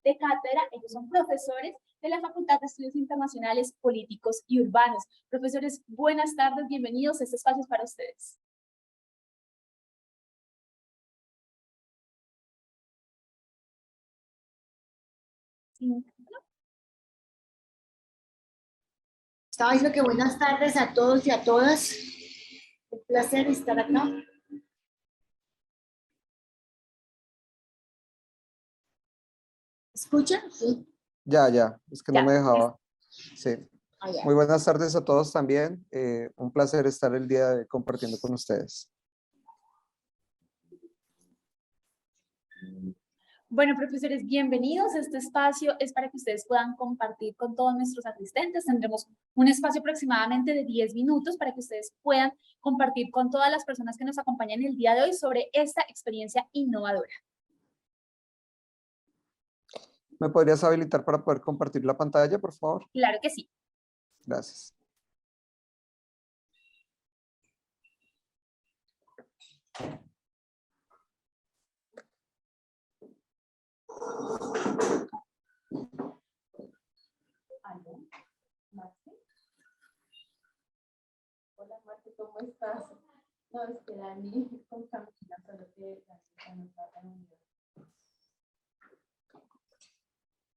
de cátedra. Ellos son profesores de la Facultad de Estudios Internacionales, Políticos y Urbanos. Profesores, buenas tardes, bienvenidos. Este espacio es para ustedes. Estaba diciendo que buenas tardes a todos y a todas. Un placer estar acá. ¿Escuchan? Sí. Ya, es que no me dejaba. Sí. Ya. Muy buenas tardes a todos también. Un placer estar el día de hoy compartiendo con ustedes. Bueno, profesores, bienvenidos. Este espacio es para que ustedes puedan compartir con todos nuestros asistentes. Tendremos un espacio aproximadamente de 10 minutos para que ustedes puedan compartir con todas las personas que nos acompañan el día de hoy sobre esta experiencia innovadora. ¿Me podrías habilitar para poder compartir la pantalla, por favor? Claro que sí. Gracias. Hola, Marta, ¿cómo estás? No, es que Dani con Camila, solo que Dani no está reunida.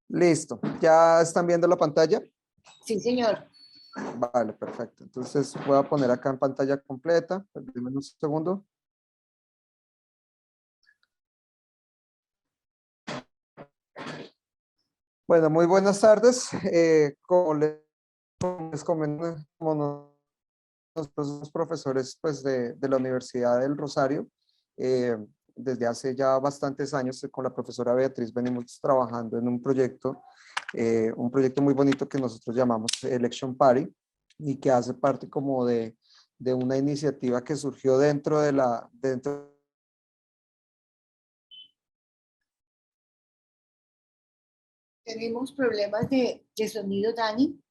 Listo. ¿Ya están viendo la pantalla? Sí, señor. Vale, perfecto. Entonces voy a poner acá en pantalla completa. Dime un segundo. Bueno, muy buenas tardes. Como les comento, nosotros somos profesores pues, de la Universidad del Rosario. Desde hace ya bastantes años con la profesora Beatriz venimos trabajando en un proyecto muy bonito que nosotros llamamos Election Party y que hace parte como de una iniciativa que surgió dentro de la... Tenemos problemas de sonido, Dani.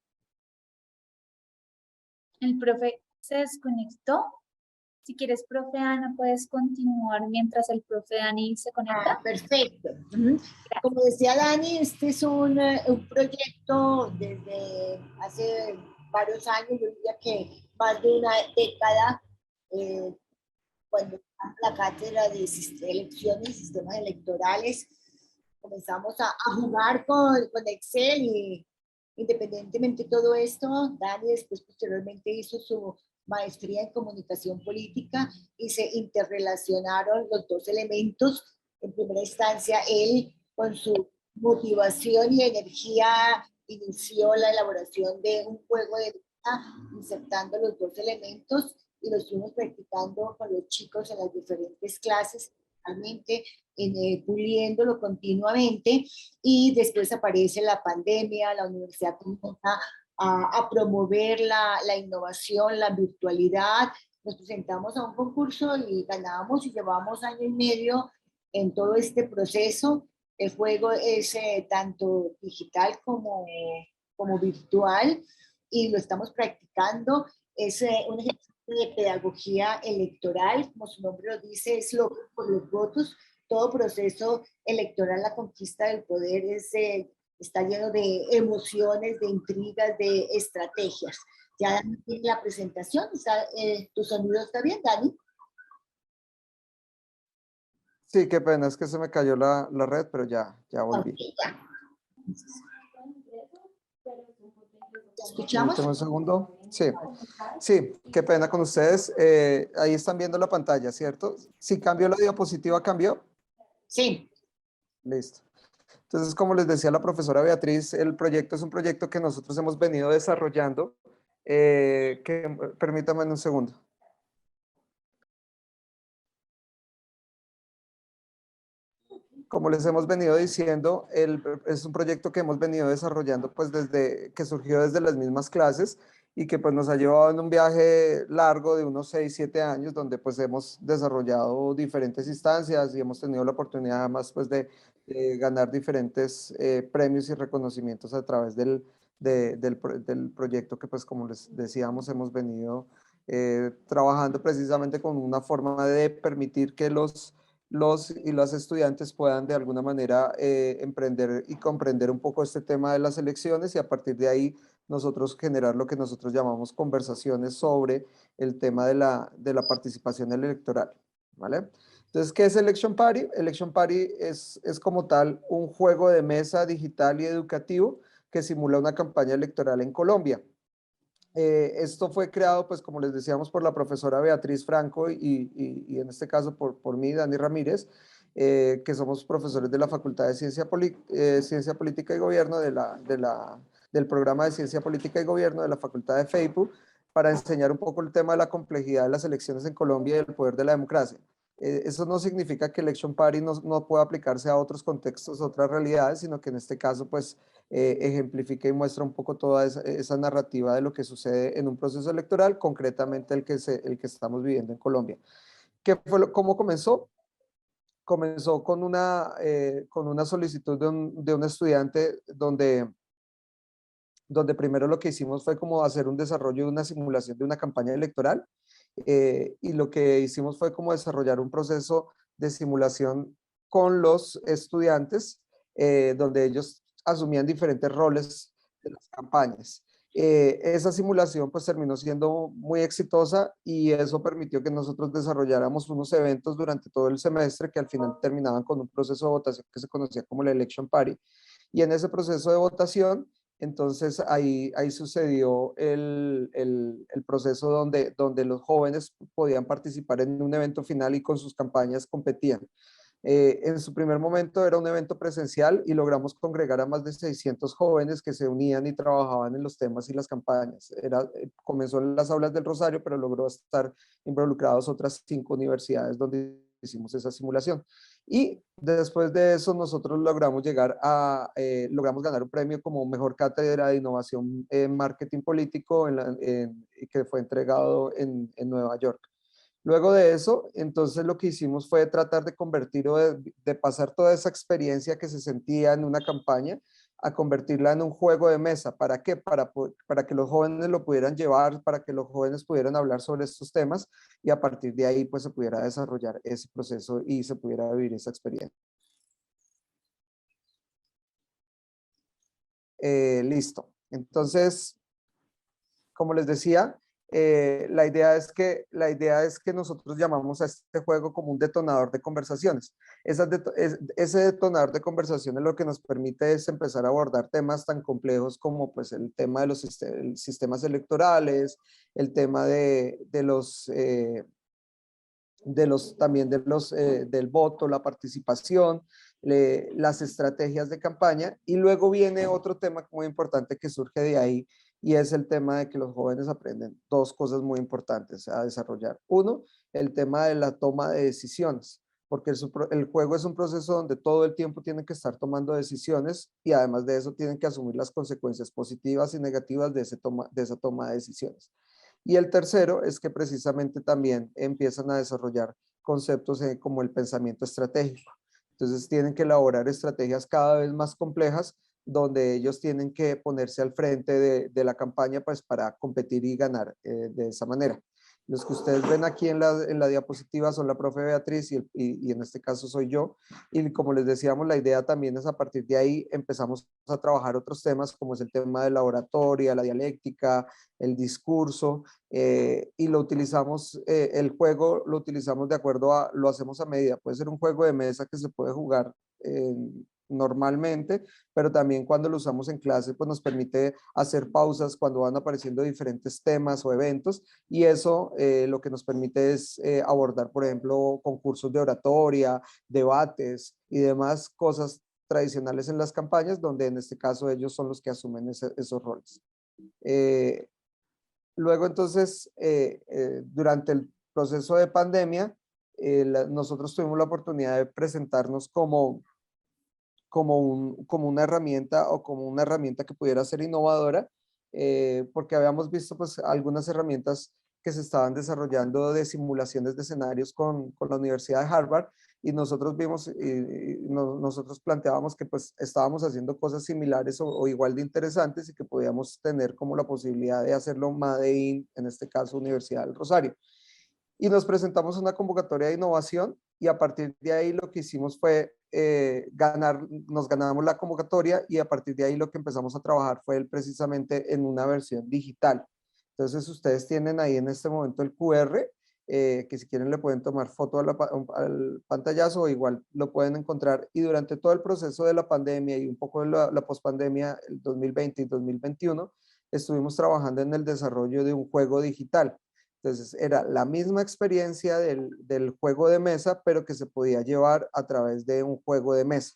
El profe se desconectó. Si quieres, profe Ana, puedes continuar mientras el profe Dani se conecta. Perfecto. Como decía Dani, este es un proyecto desde hace varios años, yo diría que más de una década, cuando la cátedra de elecciones y sistemas electorales, comenzamos a jugar con Excel y independientemente de todo esto, Dani después posteriormente hizo su maestría en comunicación política y se interrelacionaron los dos elementos. En primera instancia, él con su motivación y energía inició la elaboración de un juego de vida insertando los dos elementos y lo estuvimos practicando con los chicos en las diferentes clases, realmente puliéndolo continuamente, y después aparece la pandemia, la universidad comienza a promover la innovación, la virtualidad. Nos presentamos a un concurso y ganamos y llevamos año y medio en todo este proceso. El juego es tanto digital como virtual y lo estamos practicando. Es un ejercicio de pedagogía electoral, como su nombre lo dice, es lo por los votos. Todo proceso electoral, la conquista del poder está lleno de emociones, de intrigas, de estrategias. Ya tiene la presentación, ¿tu sonido está bien, Dani? Sí, qué pena, es que se me cayó la red, pero ya volví. Okay, ya. ¿Escuchamos? Un segundo. Sí, qué pena con ustedes. Ahí están viendo la pantalla, ¿cierto? Si cambió la diapositiva, ¿cambió? Sí. Listo. Entonces, como les decía la profesora Beatriz, el proyecto es un proyecto que nosotros hemos venido desarrollando. Permítame un segundo. Como les hemos venido diciendo, es un proyecto que hemos venido desarrollando pues que surgió desde las mismas clases y que pues nos ha llevado en un viaje largo de unos 6, 7 años, donde pues hemos desarrollado diferentes instancias y hemos tenido la oportunidad además pues de ganar diferentes premios y reconocimientos a través del proyecto que pues como les decíamos hemos venido trabajando precisamente con una forma de permitir que los los y las estudiantes puedan de alguna manera emprender y comprender un poco este tema de las elecciones y a partir de ahí nosotros generar lo que nosotros llamamos conversaciones sobre el tema de la participación electoral, ¿vale? Entonces, ¿qué es Election Party? Election Party es como tal un juego de mesa digital y educativo que simula una campaña electoral en Colombia. Esto fue creado, pues como les decíamos, por la profesora Beatriz Franco y en este caso por mí, Dani Ramírez, que somos profesores de la Facultad de Ciencia Política y Gobierno del programa de Ciencia Política y Gobierno de la Facultad de FEIPU, para enseñar un poco el tema de la complejidad de las elecciones en Colombia y el poder de la democracia. Eso no significa que Election Party no pueda aplicarse a otros contextos, otras realidades, sino que en este caso, pues, ejemplifica y muestra un poco toda esa narrativa de lo que sucede en un proceso electoral, concretamente el que estamos viviendo en Colombia. ¿Cómo comenzó? Comenzó con una solicitud de un estudiante donde primero lo que hicimos fue como hacer un desarrollo de una simulación de una campaña electoral, y lo que hicimos fue como desarrollar un proceso de simulación con los estudiantes, donde ellos asumían diferentes roles de las campañas. Esa simulación pues terminó siendo muy exitosa y eso permitió que nosotros desarrolláramos unos eventos durante todo el semestre que al final terminaban con un proceso de votación que se conocía como la Election Party. Y en ese proceso de votación, entonces ahí sucedió el proceso donde los jóvenes podían participar en un evento final y con sus campañas competían. En su primer momento era un evento presencial y logramos congregar a más de 600 jóvenes que se unían y trabajaban en los temas y las campañas. Comenzó en las aulas del Rosario, pero logró estar involucrados otras 5 universidades donde hicimos esa simulación. Y después de eso nosotros logramos logramos ganar un premio como mejor cátedra de innovación en marketing político que fue entregado en Nueva York. Luego de eso, entonces lo que hicimos fue tratar de convertir o de pasar toda esa experiencia que se sentía en una campaña a convertirla en un juego de mesa. ¿Para qué? Para que los jóvenes lo pudieran llevar, para que los jóvenes pudieran hablar sobre estos temas y a partir de ahí pues se pudiera desarrollar ese proceso y se pudiera vivir esa experiencia. Listo. Entonces, como les decía, la idea es que nosotros llamamos a este juego como un detonador de conversaciones. Ese detonador de conversaciones lo que nos permite es empezar a abordar temas tan complejos como pues, el tema de los sistemas electorales, el tema también del voto, la participación, las estrategias de campaña, y luego viene otro tema muy importante que surge de ahí, y es el tema de que los jóvenes aprenden 2 cosas muy importantes a desarrollar. Uno, el tema de la toma de decisiones, porque el juego es un proceso donde todo el tiempo tienen que estar tomando decisiones y además de eso tienen que asumir las consecuencias positivas y negativas de esa toma de decisiones. Y el tercero es que precisamente también empiezan a desarrollar conceptos como el pensamiento estratégico. Entonces tienen que elaborar estrategias cada vez más complejas donde ellos tienen que ponerse al frente de la campaña pues, para competir y ganar de esa manera. Los que ustedes ven aquí en la diapositiva son la profe Beatriz y en este caso soy yo. Y como les decíamos, la idea también es a partir de ahí empezamos a trabajar otros temas como es el tema de la oratoria, la dialéctica, el discurso, y lo utilizamos, el juego lo utilizamos de acuerdo lo hacemos a medida. Puede ser un juego de mesa que se puede jugar normalmente, pero también cuando lo usamos en clase, pues nos permite hacer pausas cuando van apareciendo diferentes temas o eventos, y eso lo que nos permite es abordar, por ejemplo, concursos de oratoria, debates y demás cosas tradicionales en las campañas, donde en este caso ellos son los que asumen esos roles. Luego entonces, durante el proceso de pandemia, nosotros tuvimos la oportunidad de presentarnos como una herramienta o como una herramienta que pudiera ser innovadora, porque habíamos visto pues algunas herramientas que se estaban desarrollando de simulaciones de escenarios con la Universidad de Harvard, y nosotros vimos nosotros planteábamos que pues estábamos haciendo cosas similares o igual de interesantes y que podíamos tener como la posibilidad de hacerlo Made in, en este caso Universidad del Rosario. Y nos presentamos una convocatoria de innovación y a partir de ahí lo que hicimos fue nos ganamos la convocatoria y a partir de ahí lo que empezamos a trabajar fue precisamente en una versión digital. Entonces ustedes tienen ahí en este momento el QR, que si quieren le pueden tomar foto al pantallazo o igual lo pueden encontrar. Y durante todo el proceso de la pandemia y un poco de la pospandemia, el 2020 y 2021, estuvimos trabajando en el desarrollo de un juego digital. Entonces era la misma experiencia del juego de mesa, pero que se podía llevar a través de un juego de mesa.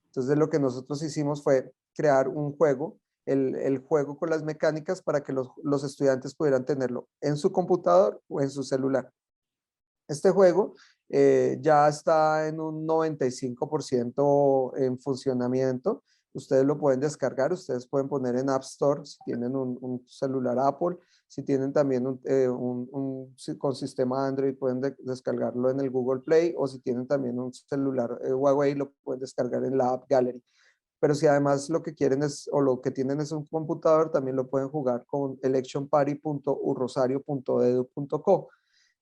Entonces lo que nosotros hicimos fue crear un juego, el juego con las mecánicas para que los estudiantes pudieran tenerlo en su computador o en su celular. Este juego ya está en un 95% en funcionamiento. Ustedes lo pueden descargar, ustedes pueden poner en App Store si tienen un celular Apple, si tienen también con sistema Android pueden descargarlo en el Google Play o si tienen también un celular Huawei lo pueden descargar en la App Gallery. Pero si además lo que quieren es, o lo que tienen es un computador, también lo pueden jugar con electionparty.urrosario.edu.co.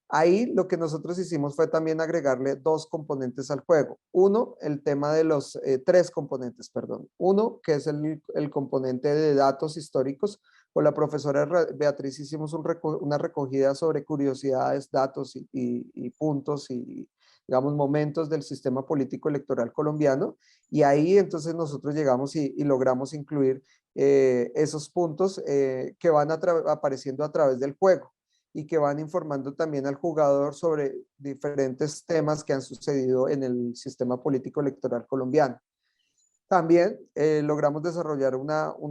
Ahí lo que nosotros hicimos fue también agregarle dos componentes al juego. Uno, el tema de los tres componentes, perdón. Uno, que es el componente de datos históricos. Con la profesora Beatriz hicimos una recogida sobre curiosidades, datos y puntos y, digamos, momentos del sistema político electoral colombiano. Y ahí entonces nosotros llegamos y logramos incluir esos puntos que van apareciendo a través del juego y que van informando también al jugador sobre diferentes temas que han sucedido en el sistema político electoral colombiano. También logramos desarrollar una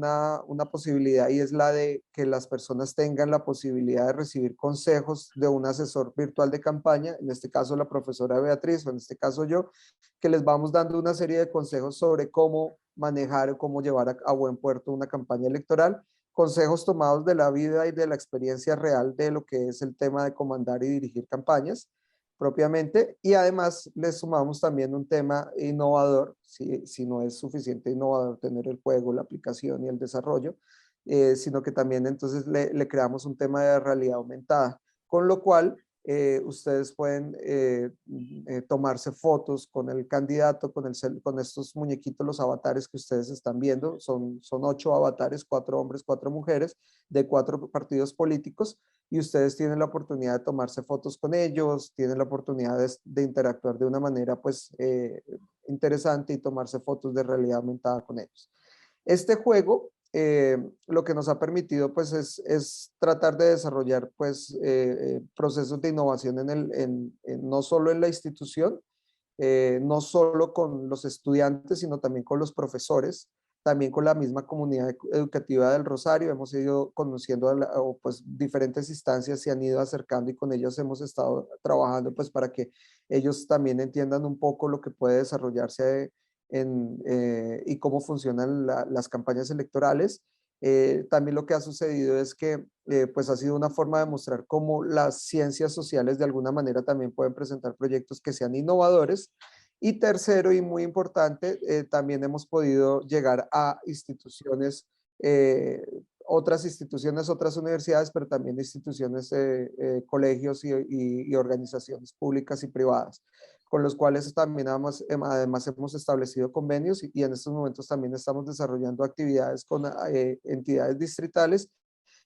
posibilidad y es la de que las personas tengan la posibilidad de recibir consejos de un asesor virtual de campaña, en este caso la profesora Beatriz o en este caso yo, que les vamos dando una serie de consejos sobre cómo manejar o cómo llevar a buen puerto una campaña electoral, consejos tomados de la vida y de la experiencia real de lo que es el tema de comandar y dirigir campañas propiamente, y además le sumamos también un tema innovador, si no es suficiente innovador tener el juego, la aplicación y el desarrollo, sino que también entonces le creamos un tema de realidad aumentada, con lo cual ustedes pueden tomarse fotos con el candidato, con estos muñequitos, los avatares que ustedes están viendo, son 8 avatares, 4 hombres, 4 mujeres, de 4 partidos políticos, y ustedes tienen la oportunidad de tomarse fotos con ellos, tienen la oportunidad de interactuar de una manera pues interesante y tomarse fotos de realidad aumentada con ellos. Este juego lo que nos ha permitido pues es tratar de desarrollar pues procesos de innovación no solo en la institución, no solo con los estudiantes, sino también con los profesores, también con la misma comunidad educativa del Rosario. Hemos ido conociendo pues diferentes instancias, se han ido acercando y con ellos hemos estado trabajando pues para que ellos también entiendan un poco lo que puede desarrollarse y cómo funcionan las campañas electorales. También lo que ha sucedido es que pues ha sido una forma de mostrar cómo las ciencias sociales de alguna manera también pueden presentar proyectos que sean innovadores. Y tercero y muy importante, también hemos podido llegar a instituciones, otras instituciones, otras universidades, pero también instituciones, colegios y organizaciones públicas y privadas, con los cuales también además hemos establecido convenios y en estos momentos también estamos desarrollando actividades con entidades distritales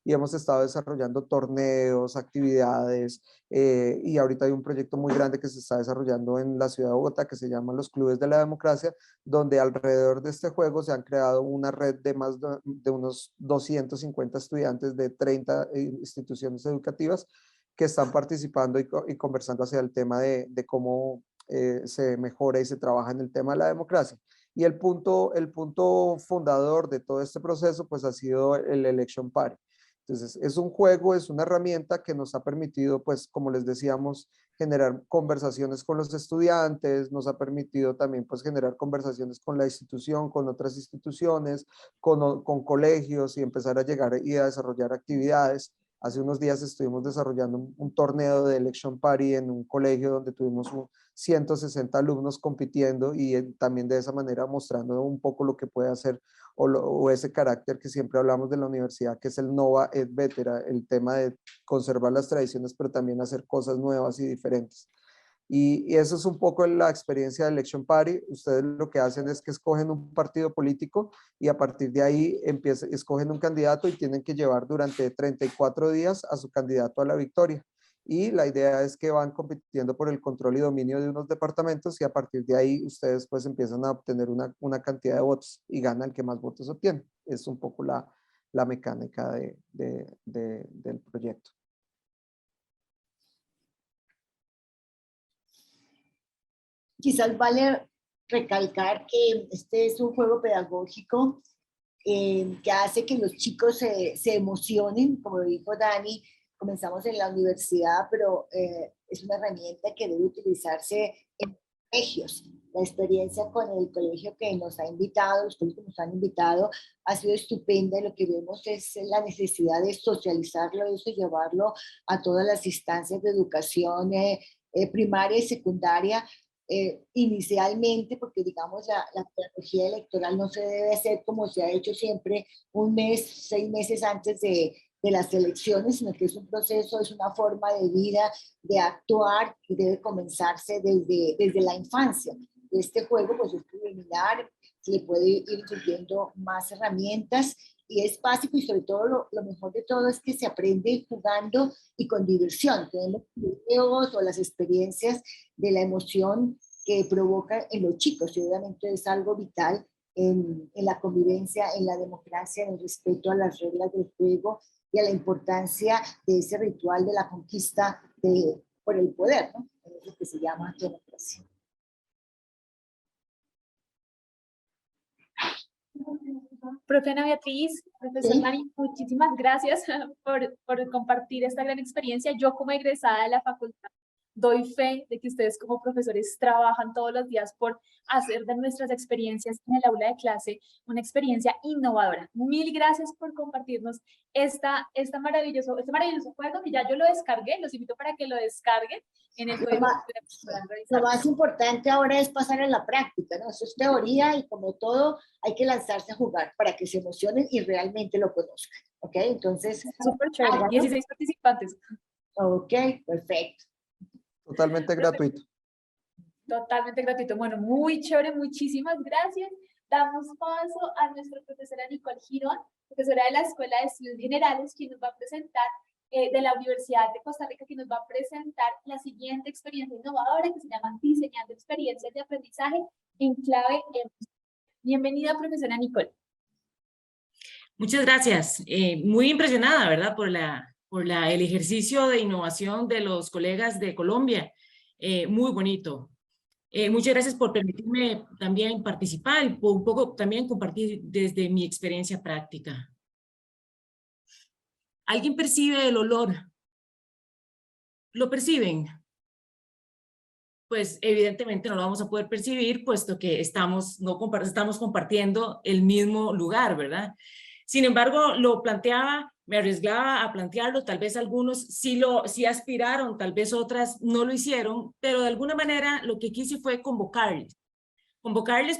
y hemos estado desarrollando torneos, actividades, y ahorita hay un proyecto muy grande que se está desarrollando en la ciudad de Bogotá que se llama los Clubes de la Democracia, donde alrededor de este juego se han creado una red de más de unos 250 estudiantes de 30 instituciones educativas que están participando y conversando hacia el tema de cómo se mejora y se trabaja en el tema de la democracia. Y el punto fundador de todo este proceso pues ha sido el Election Party. Entonces, es un juego, es una herramienta que nos ha permitido, pues, como les decíamos, generar conversaciones con los estudiantes, nos ha permitido también, pues, generar conversaciones con la institución, con otras instituciones, con colegios y empezar a llegar y a desarrollar actividades. Hace unos días estuvimos desarrollando un torneo de Election Party en un colegio donde tuvimos 160 alumnos compitiendo y también de esa manera mostrando un poco lo que puede hacer o ese carácter que siempre hablamos de la universidad, que es el Nova et Vetera, el tema de conservar las tradiciones, pero también hacer cosas nuevas y diferentes. Y eso es un poco la experiencia de Election Party. Ustedes lo que hacen es que escogen un partido político y a partir de ahí escogen un candidato y tienen que llevar durante 34 días a su candidato a la victoria. Y la idea es que van compitiendo por el control y dominio de unos departamentos y a partir de ahí ustedes pues empiezan a obtener una cantidad de votos y gana el que más votos obtiene. Es un poco la mecánica del proyecto. Quizás vale recalcar que este es un juego pedagógico que hace que los chicos se emocionen, como dijo Dani, comenzamos en la universidad, pero es una herramienta que debe utilizarse en colegios. La experiencia con el colegio que nos ha invitado, los colegios que nos han invitado, ha sido estupenda y lo que vemos es la necesidad de socializarlo, eso, llevarlo a todas las instancias de educación primaria y secundaria, inicialmente, porque digamos la pedagogía electoral no se debe hacer como se ha hecho siempre, un mes, 6 meses antes de las elecciones, sino que es un proceso, es una forma de vida, de actuar que debe comenzarse desde la infancia. Este juego pues es preliminar, se le puede ir incluyendo más herramientas y es básico y sobre todo lo mejor de todo es que se aprende jugando y con diversión. Tenemos videos o las experiencias de la emoción que provoca en los chicos y obviamente es algo vital en la convivencia, en la democracia, en el respeto a las reglas del juego y a la importancia de ese ritual de la conquista por el poder, ¿no? Es lo que se llama democracia. Profe Ana Beatriz, profesor Dani, muchísimas gracias por compartir esta gran experiencia. Yo como egresada de la facultad doy fe de que ustedes como profesores trabajan todos los días por hacer de nuestras experiencias en el aula de clase una experiencia innovadora. Mil gracias por compartirnos este maravilloso juego que ya yo lo descargué, los invito para que lo descarguen en el juego. Lo más importante ahora es pasar a la práctica, ¿no? Eso es teoría y como todo hay que lanzarse a jugar para que se emocionen y realmente lo conozcan, ¿ok? Entonces... Súper chévere, 16 participantes. Ok, perfecto. Totalmente gratuito. Totalmente gratuito. Bueno, muy chévere, muchísimas gracias. Damos paso a nuestra profesora Nicole Girón, profesora de la Escuela de Estudios Generales, quien nos va a presentar, de la Universidad de Costa Rica, que nos va a presentar la siguiente experiencia innovadora que se llama Diseñando Experiencias de Aprendizaje en Clave. Bienvenida, profesora Nicole. Muchas gracias. Muy impresionada, ¿verdad? Por el ejercicio de innovación de los colegas de Colombia. Muy bonito. Muchas gracias por permitirme también participar y un poco también compartir desde mi experiencia práctica. ¿Alguien percibe el olor? ¿Lo perciben? Pues evidentemente no lo vamos a poder percibir puesto que estamos compartiendo el mismo lugar, ¿verdad? Sin embargo, lo planteaba, me arriesgaba a plantearlo, tal vez algunos sí aspiraron, tal vez otras no lo hicieron, pero de alguna manera lo que quise fue convocarles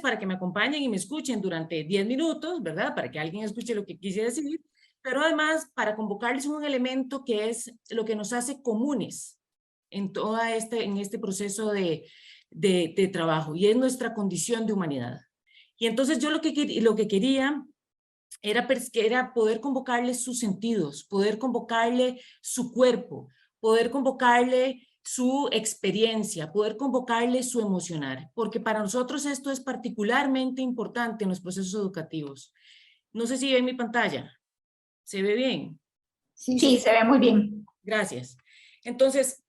para que me acompañen y me escuchen durante 10 minutos, ¿verdad? Para que alguien escuche lo que quise decir, pero además para convocarles un elemento que es lo que nos hace comunes en este proceso de trabajo, y es nuestra condición de humanidad. Y entonces yo lo que quería era poder convocarle sus sentidos, poder convocarle su cuerpo, poder convocarle su experiencia, poder convocarle su emocionar, porque para nosotros esto es particularmente importante en los procesos educativos. No sé si ven mi pantalla. ¿Se ve bien? Sí, se ve muy bien. Gracias. Entonces,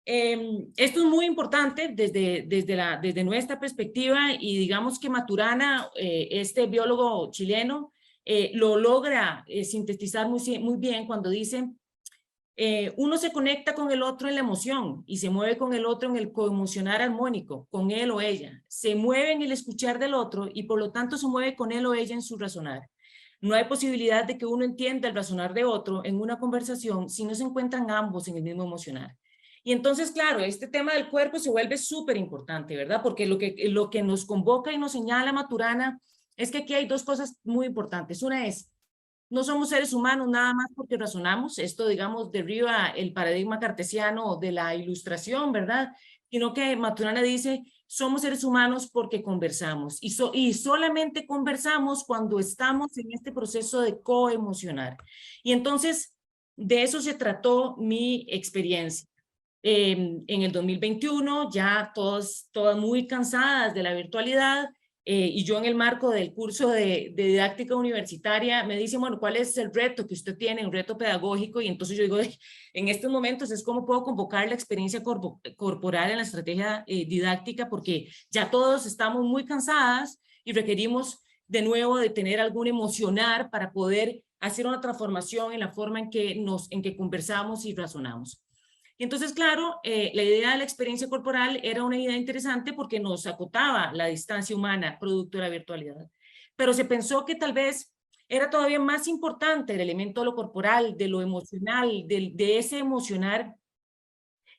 esto es muy importante desde nuestra perspectiva, y digamos que Maturana, este biólogo chileno, lo logra sintetizar muy bien cuando dice: uno se conecta con el otro en la emoción y se mueve con el otro en el coemocionar armónico, con él o ella. Se mueve en el escuchar del otro y por lo tanto se mueve con él o ella en su razonar. No hay posibilidad de que uno entienda el razonar de otro en una conversación si no se encuentran ambos en el mismo emocionar. Y entonces, claro, este tema del cuerpo se vuelve súper importante, ¿verdad? Porque lo que nos convoca y nos señala Maturana es que aquí hay dos cosas muy importantes. Una es no somos seres humanos nada más porque razonamos. Esto, digamos, derriba el paradigma cartesiano de la ilustración, ¿verdad? Sino que Maturana dice, somos seres humanos porque conversamos. Y solamente conversamos cuando estamos en este proceso de coemocionar. Y entonces, de eso se trató mi experiencia. En el 2021, ya todas muy cansadas de la virtualidad, y yo en el marco del curso de didáctica universitaria me dicen, bueno, ¿cuál es el reto que usted tiene, un reto pedagógico? Y entonces yo digo, en estos momentos es cómo puedo convocar la experiencia corporal en la estrategia didáctica, porque ya todos estamos muy cansadas y requerimos de nuevo de tener algún emocionar para poder hacer una transformación en la forma en que conversamos y razonamos. Y entonces, claro, la idea de la experiencia corporal era una idea interesante porque nos acotaba la distancia humana producto de la virtualidad. Pero se pensó que tal vez era todavía más importante el elemento de lo corporal, de lo emocional, de ese emocionar,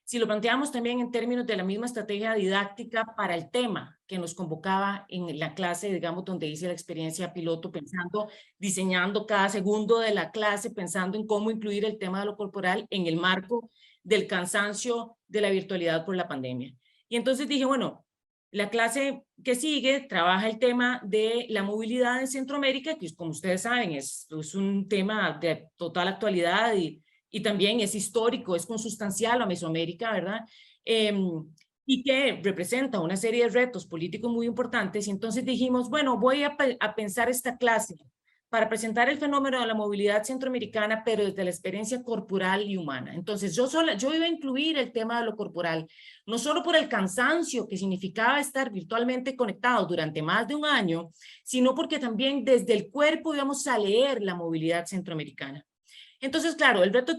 si lo planteamos también en términos de la misma estrategia didáctica para el tema que nos convocaba en la clase, digamos, donde hice la experiencia piloto, pensando, diseñando cada segundo de la clase, pensando en cómo incluir el tema de lo corporal en el marco del cansancio de la virtualidad por la pandemia. Y entonces dije, bueno, la clase que sigue trabaja el tema de la movilidad en Centroamérica, que como ustedes saben es un tema de total actualidad y también es histórico, es consustancial a Mesoamérica, ¿verdad? Y que representa una serie de retos políticos muy importantes. Y entonces dijimos, bueno, voy a pensar esta clase para presentar el fenómeno de la movilidad centroamericana, pero desde la experiencia corporal y humana. Entonces, yo iba a incluir el tema de lo corporal, no solo por el cansancio que significaba estar virtualmente conectados durante más de un año, sino porque también desde el cuerpo íbamos a leer la movilidad centroamericana. Entonces, claro, el reto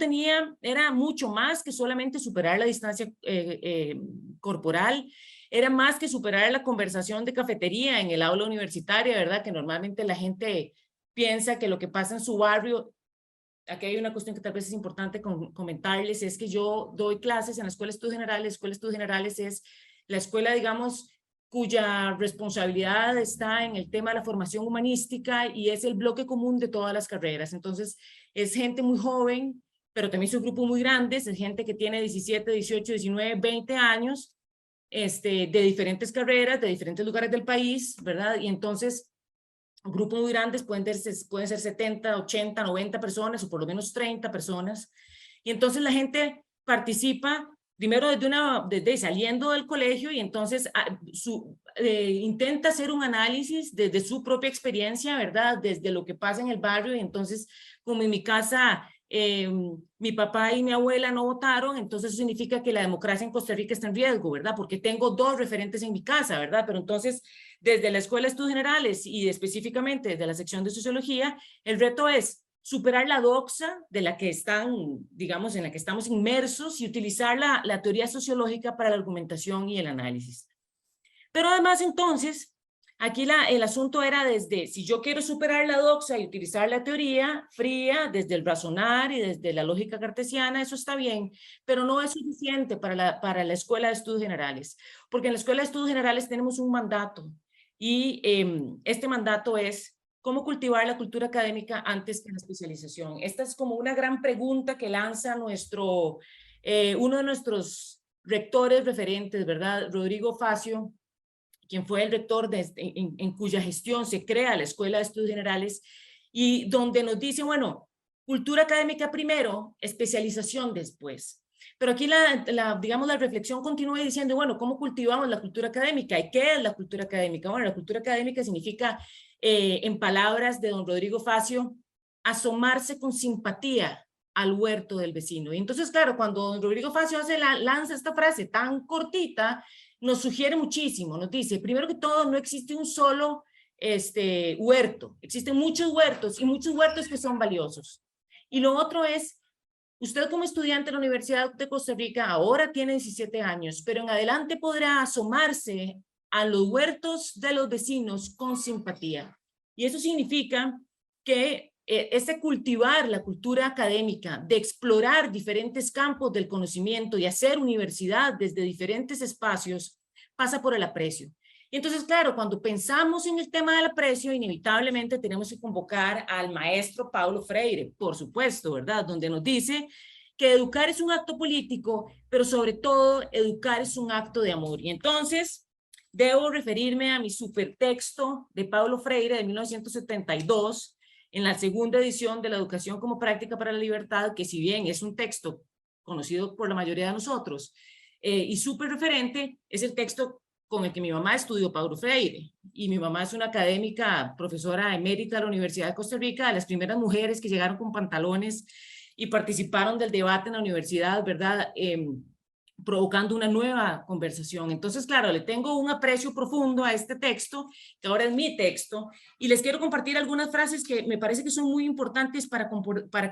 era mucho más que solamente superar la distancia corporal, era más que superar la conversación de cafetería en el aula universitaria, ¿verdad? Que normalmente la gente piensa que lo que pasa en su barrio, aquí hay una cuestión que tal vez es importante comentarles, es que yo doy clases en la Escuela de Estudios Generales. La Escuela de Estudios Generales es la escuela, digamos, cuya responsabilidad está en el tema de la formación humanística y es el bloque común de todas las carreras. Entonces, es gente muy joven, pero también son grupos muy grandes, es gente que tiene 17, 18, 19, 20 años, de diferentes carreras, de diferentes lugares del país, ¿verdad? Y entonces, grupos muy grandes pueden ser 70, 80, 90 personas o por lo menos 30 personas. Y entonces la gente participa primero desde saliendo del colegio y entonces intenta hacer un análisis desde su propia experiencia, ¿verdad? Desde lo que pasa en el barrio. Y entonces, como en mi casa, mi papá y mi abuela no votaron, entonces eso significa que la democracia en Costa Rica está en riesgo, ¿verdad? Porque tengo dos referentes en mi casa, ¿verdad? Pero entonces, desde la Escuela de Estudios Generales y específicamente desde la sección de Sociología, el reto es superar la doxa de la que digamos, en la que estamos inmersos y utilizar la teoría sociológica para la argumentación y el análisis. Pero además, entonces, aquí el asunto era desde, si yo quiero superar la doxa y utilizar la teoría fría, desde el razonar y desde la lógica cartesiana, eso está bien, pero no es suficiente para la Escuela de Estudios Generales, porque en la Escuela de Estudios Generales tenemos un mandato, y este mandato es cómo cultivar la cultura académica antes que la especialización. Esta es como una gran pregunta que lanza uno de nuestros rectores referentes, ¿verdad? Rodrigo Facio, quien fue el rector en cuya gestión se crea la Escuela de Estudios Generales, y donde nos dice, bueno, cultura académica primero, especialización después. Pero aquí digamos, la reflexión continúa diciendo, bueno, ¿cómo cultivamos la cultura académica? ¿Y qué es la cultura académica? Bueno, la cultura académica significa, en palabras de don Rodrigo Facio, asomarse con simpatía al huerto del vecino. Y entonces, claro, cuando don Rodrigo Facio lanza esta frase tan cortita, nos sugiere muchísimo, nos dice, primero que todo, no existe un solo huerto, existen muchos huertos y muchos huertos que son valiosos. Y lo otro es, usted como estudiante de la Universidad de Costa Rica ahora tiene 17 años, pero en adelante podrá asomarse a los huertos de los vecinos con simpatía. Y eso significa que cultivar la cultura académica, de explorar diferentes campos del conocimiento y hacer universidad desde diferentes espacios, pasa por el aprecio. Y entonces, claro, cuando pensamos en el tema del aprecio, inevitablemente tenemos que convocar al maestro Paulo Freire, por supuesto, ¿verdad? Donde nos dice que educar es un acto político, pero sobre todo educar es un acto de amor. Y entonces debo referirme a mi supertexto de Paulo Freire de 1972, en la segunda edición de la Educación como Práctica para la Libertad, que si bien es un texto conocido por la mayoría de nosotros y súper referente, es el texto con el que mi mamá estudió Paulo Freire. Y mi mamá es una académica, profesora emérita de la Universidad de Costa Rica, de las primeras mujeres que llegaron con pantalones y participaron del debate en la universidad, ¿verdad? Provocando una nueva conversación. Entonces, claro, le tengo un aprecio profundo a este texto, que ahora es mi texto, y les quiero compartir algunas frases que me parece que son muy importantes para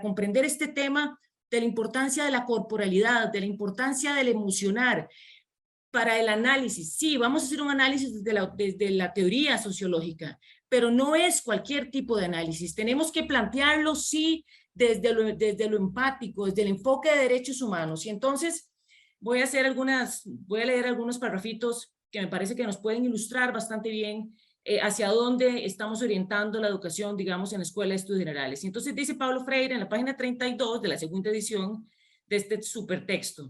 comprender este tema de la importancia de la corporalidad, de la importancia del emocionar, para el análisis. Sí, vamos a hacer un análisis desde la teoría sociológica, pero no es cualquier tipo de análisis. Tenemos que plantearlo, sí, desde lo empático, desde el enfoque de derechos humanos. Y entonces voy a leer algunos parrafitos que me parece que nos pueden ilustrar bastante bien hacia dónde estamos orientando la educación, digamos, en la Escuela de Estudios Generales. Y entonces dice Paulo Freire en la página 32 de la segunda edición de este supertexto.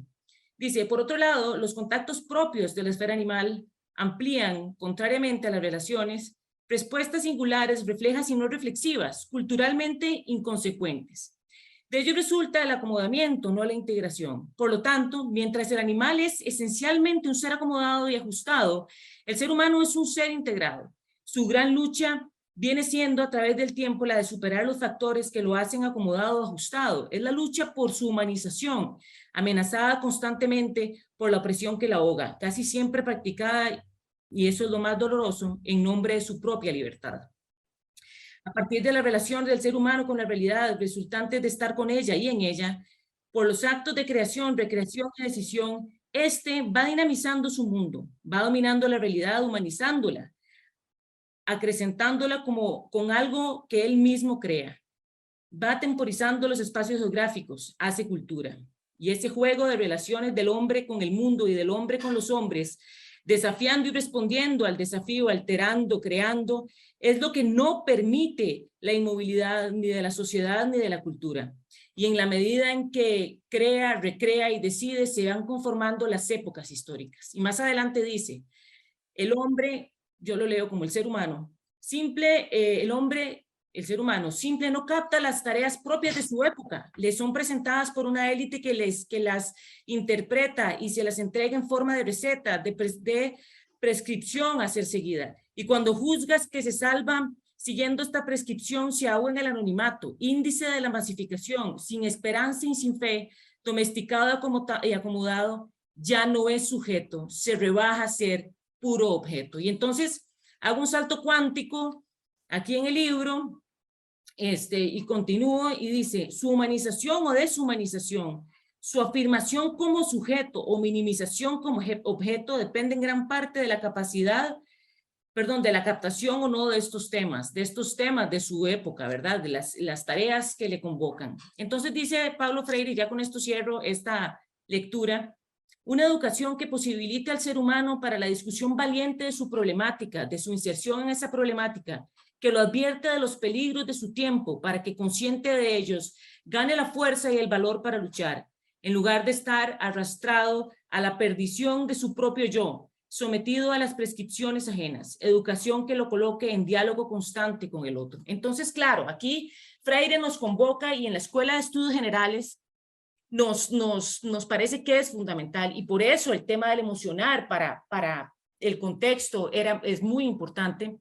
Dice, por otro lado, los contactos propios de la esfera animal amplían, contrariamente a las relaciones, respuestas singulares, reflejas y no reflexivas, culturalmente inconsecuentes. De ello resulta el acomodamiento, no la integración. Por lo tanto, mientras el animal es esencialmente un ser acomodado y ajustado, el ser humano es un ser integrado. Su gran lucha viene siendo a través del tiempo la de superar los factores que lo hacen acomodado o ajustado. Es la lucha por su humanización, amenazada constantemente por la opresión que la ahoga, casi siempre practicada, y eso es lo más doloroso, en nombre de su propia libertad. A partir de la relación del ser humano con la realidad, resultantes de estar con ella y en ella, por los actos de creación, recreación y decisión, este va dinamizando su mundo, va dominando la realidad, humanizándola, acrecentándola como con algo que él mismo crea. Va temporizando los espacios geográficos, hace cultura. Y ese juego de relaciones del hombre con el mundo y del hombre con los hombres, desafiando y respondiendo al desafío, alterando, creando, es lo que no permite la inmovilidad ni de la sociedad ni de la cultura. Y en la medida en que crea, recrea y decide, se van conformando las épocas históricas. Y más adelante dice, el hombre, yo lo leo como el ser humano, simple, el ser humano simple no capta las tareas propias de su época, le son presentadas por una élite que las interpreta y se las entrega en forma de receta, de prescripción a ser seguida. Y cuando juzgas que se salvan siguiendo esta prescripción, se ahoga en el anonimato, índice de la masificación, sin esperanza y sin fe, domesticado y acomodado, ya no es sujeto, se rebaja a ser puro objeto. Y entonces hago un salto cuántico aquí en el libro, y continúo y dice, su humanización o deshumanización, su afirmación como sujeto o minimización como objeto depende en gran parte de la capacidad, de la captación o no de estos temas de su época, ¿verdad? De las tareas que le convocan. Entonces dice Paulo Freire, y ya con esto cierro esta lectura, una educación que posibilite al ser humano para la discusión valiente de su problemática, de su inserción en esa problemática, que lo advierte de los peligros de su tiempo para que consciente de ellos gane la fuerza y el valor para luchar, en lugar de estar arrastrado a la perdición de su propio yo, sometido a las prescripciones ajenas, educación que lo coloque en diálogo constante con el otro. Entonces, claro, aquí Freire nos convoca y en la Escuela de Estudios Generales nos parece que es fundamental y por eso el tema del emocionar para el contexto es muy importante.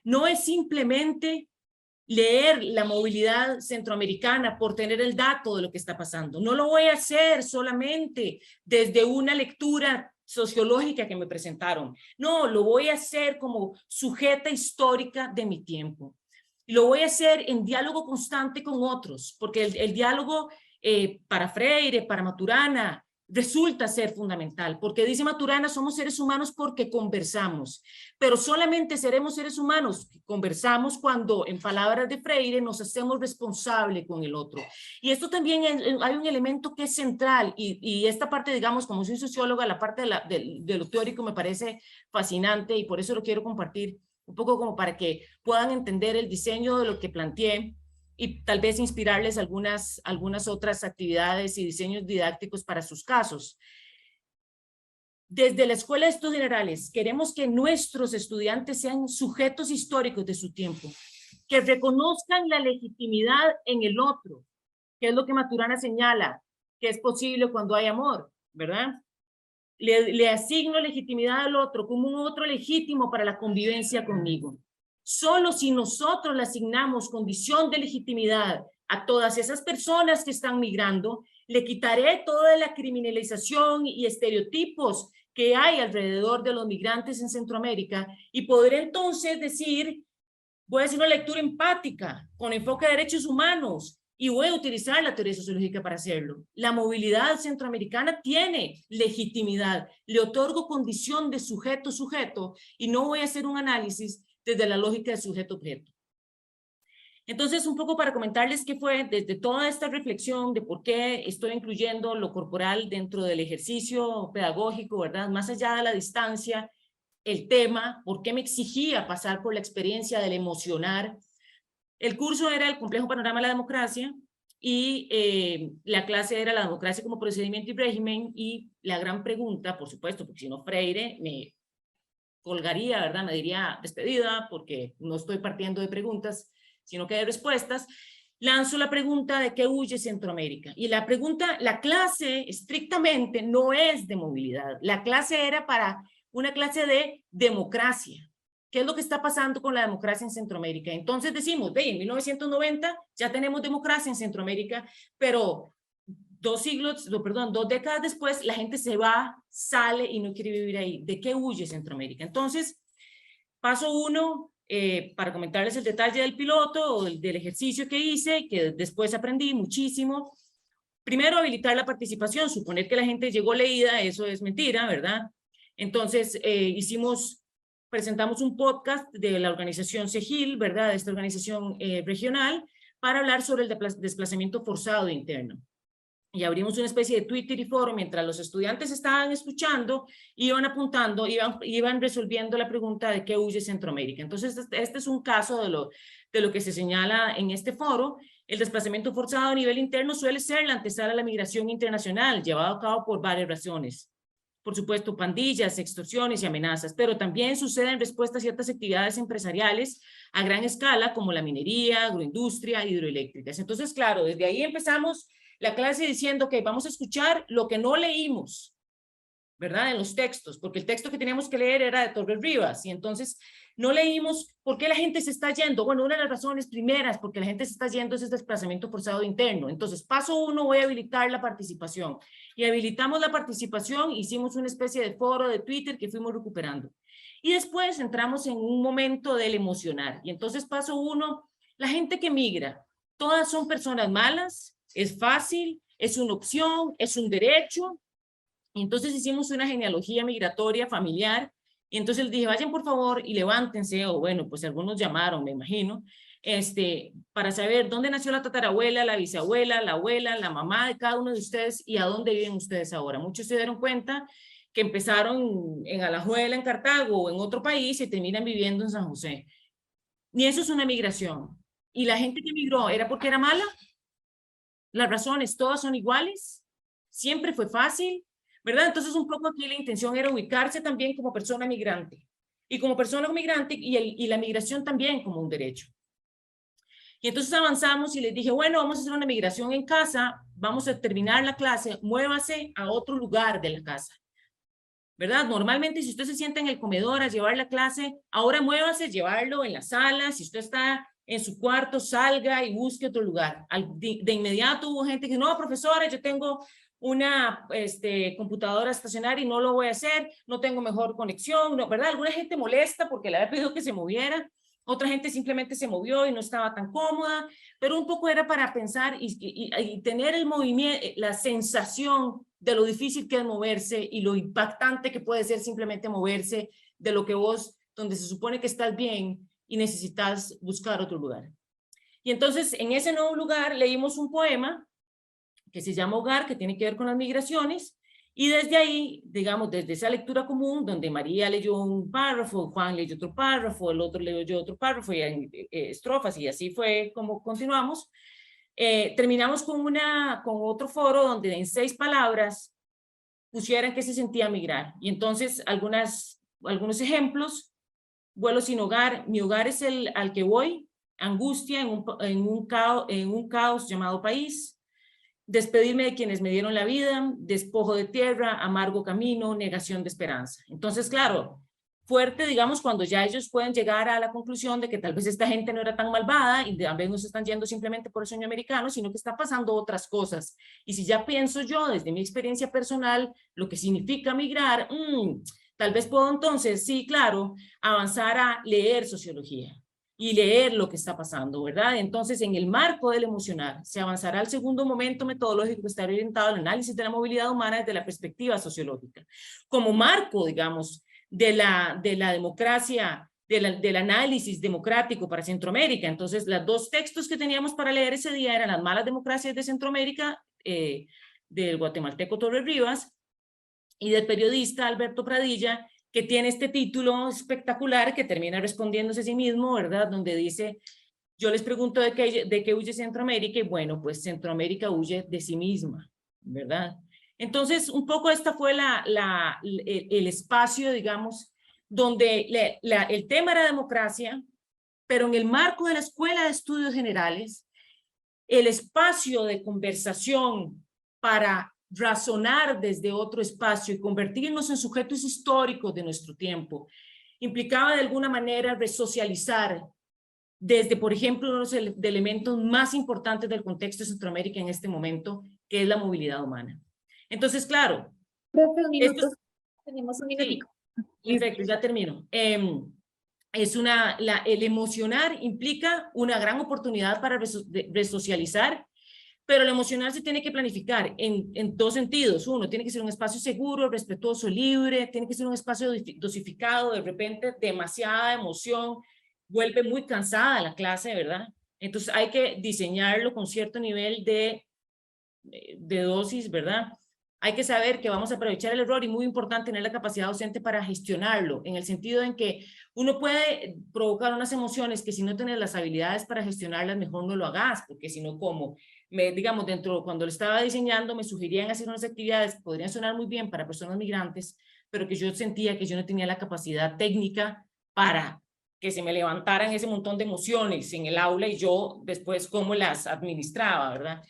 No es simplemente leer la movilidad centroamericana por tener el dato de lo que está pasando. No lo voy a hacer solamente desde una lectura sociológica que me presentaron. No, lo voy a hacer como sujeta histórica de mi tiempo. Y lo voy a hacer en diálogo constante con otros, porque el diálogo para Freire, para Maturana, resulta ser fundamental, porque dice Maturana, somos seres humanos porque conversamos, pero solamente seremos seres humanos que conversamos cuando, en palabras de Freire, nos hacemos responsables con el otro. Y esto también hay un elemento que es central, y esta parte, digamos, como soy socióloga, la parte de lo teórico me parece fascinante, y por eso lo quiero compartir un poco como para que puedan entender el diseño de lo que planteé, y tal vez inspirarles algunas otras actividades y diseños didácticos para sus casos. Desde la Escuela de Estudios Generales queremos que nuestros estudiantes sean sujetos históricos de su tiempo, que reconozcan la legitimidad en el otro, que es lo que Maturana señala, que es posible cuando hay amor, ¿verdad? Le asigno legitimidad al otro como un otro legítimo para la convivencia conmigo. Solo si nosotros le asignamos condición de legitimidad a todas esas personas que están migrando, le quitaré toda la criminalización y estereotipos que hay alrededor de los migrantes en Centroamérica y podré entonces decir, voy a hacer una lectura empática con enfoque de derechos humanos y voy a utilizar la teoría sociológica para hacerlo. La movilidad centroamericana tiene legitimidad, le otorgo condición de sujeto y no voy a hacer un análisis desde la lógica de sujeto-objeto. Entonces, un poco para comentarles qué fue desde toda esta reflexión de por qué estoy incluyendo lo corporal dentro del ejercicio pedagógico, ¿verdad? Más allá de la distancia, el tema, por qué me exigía pasar por la experiencia del emocionar. El curso era el complejo panorama de la democracia y la clase era la democracia como procedimiento y régimen, y la gran pregunta, por supuesto, porque si no Freire me colgaría, ¿verdad? Me diría despedida porque no estoy partiendo de preguntas, sino que de respuestas. Lanzo la pregunta de qué huye Centroamérica. Y la pregunta, la clase estrictamente no es de movilidad. La clase era para una clase de democracia. ¿Qué es lo que está pasando con la democracia en Centroamérica? Entonces decimos, en 1990 ya tenemos democracia en Centroamérica, pero 2 décadas después, la gente se va, sale y no quiere vivir ahí. ¿De qué huye Centroamérica? Entonces, paso 1, para comentarles el detalle del piloto o del ejercicio que hice, que después aprendí muchísimo. Primero, habilitar la participación. Suponer que la gente llegó leída, eso es mentira, ¿verdad? Entonces, presentamos un podcast de la organización CEGIL, ¿verdad? De esta organización regional, para hablar sobre el desplazamiento forzado interno. Y abrimos una especie de Twitter y foro mientras los estudiantes estaban escuchando, iban apuntando, iban resolviendo la pregunta de qué huye Centroamérica. Entonces, este es un caso de lo que se señala en este foro. El desplazamiento forzado a nivel interno suele ser la antesala a la migración internacional, llevado a cabo por varias razones. Por supuesto, pandillas, extorsiones y amenazas, pero también sucede en respuesta a ciertas actividades empresariales a gran escala, como la minería, agroindustria, hidroeléctricas. Entonces, claro, desde ahí empezamos la clase diciendo que vamos a escuchar lo que no leímos, ¿verdad? En los textos, porque el texto que teníamos que leer era de Torres Rivas, y entonces no leímos por qué la gente se está yendo. Bueno, una de las razones primeras porque la gente se está yendo es ese desplazamiento forzado interno. Entonces, paso 1, voy a habilitar la participación. Y habilitamos la participación, hicimos una especie de foro de Twitter que fuimos recuperando. Y después entramos en un momento del emocionar. Y entonces, paso 1, la gente que migra, todas son personas malas, es fácil, es una opción, es un derecho. Entonces hicimos una genealogía migratoria familiar, y entonces les dije, vayan por favor y levántense, o bueno, pues algunos llamaron, me imagino, para saber dónde nació la tatarabuela, la bisabuela, la abuela, la mamá de cada uno de ustedes y a dónde viven ustedes ahora. Muchos se dieron cuenta que empezaron en Alajuela, en Cartago o en otro país y terminan viviendo en San José. Ni eso es una migración. ¿Y la gente que migró era porque era mala? Las razones, todas son iguales, siempre fue fácil, ¿verdad? Entonces un poco aquí la intención era ubicarse también como persona migrante, y como persona migrante y la migración también como un derecho. Y entonces avanzamos y les dije, bueno, vamos a hacer una migración en casa, vamos a terminar la clase, muévase a otro lugar de la casa, ¿verdad? Normalmente si usted se sienta en el comedor a llevar la clase, ahora muévase, llevarlo en la sala. Si usted está en su cuarto, salga y busque otro lugar. De inmediato hubo gente que, no, profesora, yo tengo una computadora estacionaria y no lo voy a hacer, no tengo mejor conexión, no, ¿verdad? Alguna gente molesta porque le había pedido que se moviera. otra gente simplemente se movió y no estaba tan cómoda, pero un poco era para pensar y tener el movimiento, la sensación de lo difícil que es moverse y lo impactante que puede ser simplemente moverse de lo que vos, donde se supone que estás bien y necesitas buscar otro lugar. Y entonces en ese nuevo lugar leímos un poema que se llama Hogar, que tiene que ver con las migraciones, y desde ahí, digamos, desde esa lectura común, donde María leyó un párrafo, Juan leyó otro párrafo, el otro leyó otro párrafo, y hay estrofas, y así fue como continuamos, terminamos con otro foro donde en 6 palabras pusieran qué se sentía migrar. Y entonces algunos ejemplos: vuelo sin hogar, mi hogar es el al que voy, angustia en un caos llamado país, despedirme de quienes me dieron la vida, despojo de tierra, amargo camino, negación de esperanza. Entonces, claro, fuerte, digamos, cuando ya ellos pueden llegar a la conclusión de que tal vez esta gente no era tan malvada y tal vez no se están yendo simplemente por el sueño americano, sino que está pasando otras cosas. Y si ya pienso yo, desde mi experiencia personal, lo que significa migrar, tal vez puedo entonces, sí, claro, avanzar a leer sociología y leer lo que está pasando, ¿verdad? Entonces, en el marco del emocional, se avanzará al segundo momento metodológico que está orientado al análisis de la movilidad humana desde la perspectiva sociológica. Como marco, digamos, de la democracia, del análisis democrático para Centroamérica. Entonces, los 2 textos que teníamos para leer ese día eran Las malas democracias de Centroamérica, del guatemalteco Torres Rivas, y del periodista Alberto Pradilla, que tiene este título espectacular que termina respondiéndose a sí mismo, ¿verdad? Donde dice, yo les pregunto de qué huye Centroamérica, y bueno, pues Centroamérica huye de sí misma, ¿verdad? Entonces, un poco esta fue el espacio, digamos, donde el tema era democracia, pero en el marco de la Escuela de Estudios Generales, el espacio de conversación para razonar desde otro espacio y convertirnos en sujetos históricos de nuestro tiempo, implicaba de alguna manera resocializar desde, por ejemplo, uno de los elementos más importantes del contexto de Centroamérica en este momento, que es la movilidad humana. Entonces, claro, tenemos un minutico. Sí, perfecto, ya termino. El emocionar implica una gran oportunidad para resocializar, pero el emocional se tiene que planificar en 2 sentidos. Uno, tiene que ser un espacio seguro, respetuoso, libre, tiene que ser un espacio dosificado. De repente, demasiada emoción vuelve muy cansada la clase, ¿verdad? Entonces hay que diseñarlo con cierto nivel de dosis, ¿verdad? Hay que saber que vamos a aprovechar el error, y muy importante tener la capacidad docente para gestionarlo, en el sentido en que uno puede provocar unas emociones que si no tienes las habilidades para gestionarlas, mejor no lo hagas, porque si no, como digamos, cuando lo estaba diseñando, me sugerían hacer unas actividades que podrían sonar muy bien para personas migrantes, pero que yo sentía que yo no tenía la capacidad técnica para que se me levantaran ese montón de emociones en el aula, y yo después cómo las administraba, ¿verdad?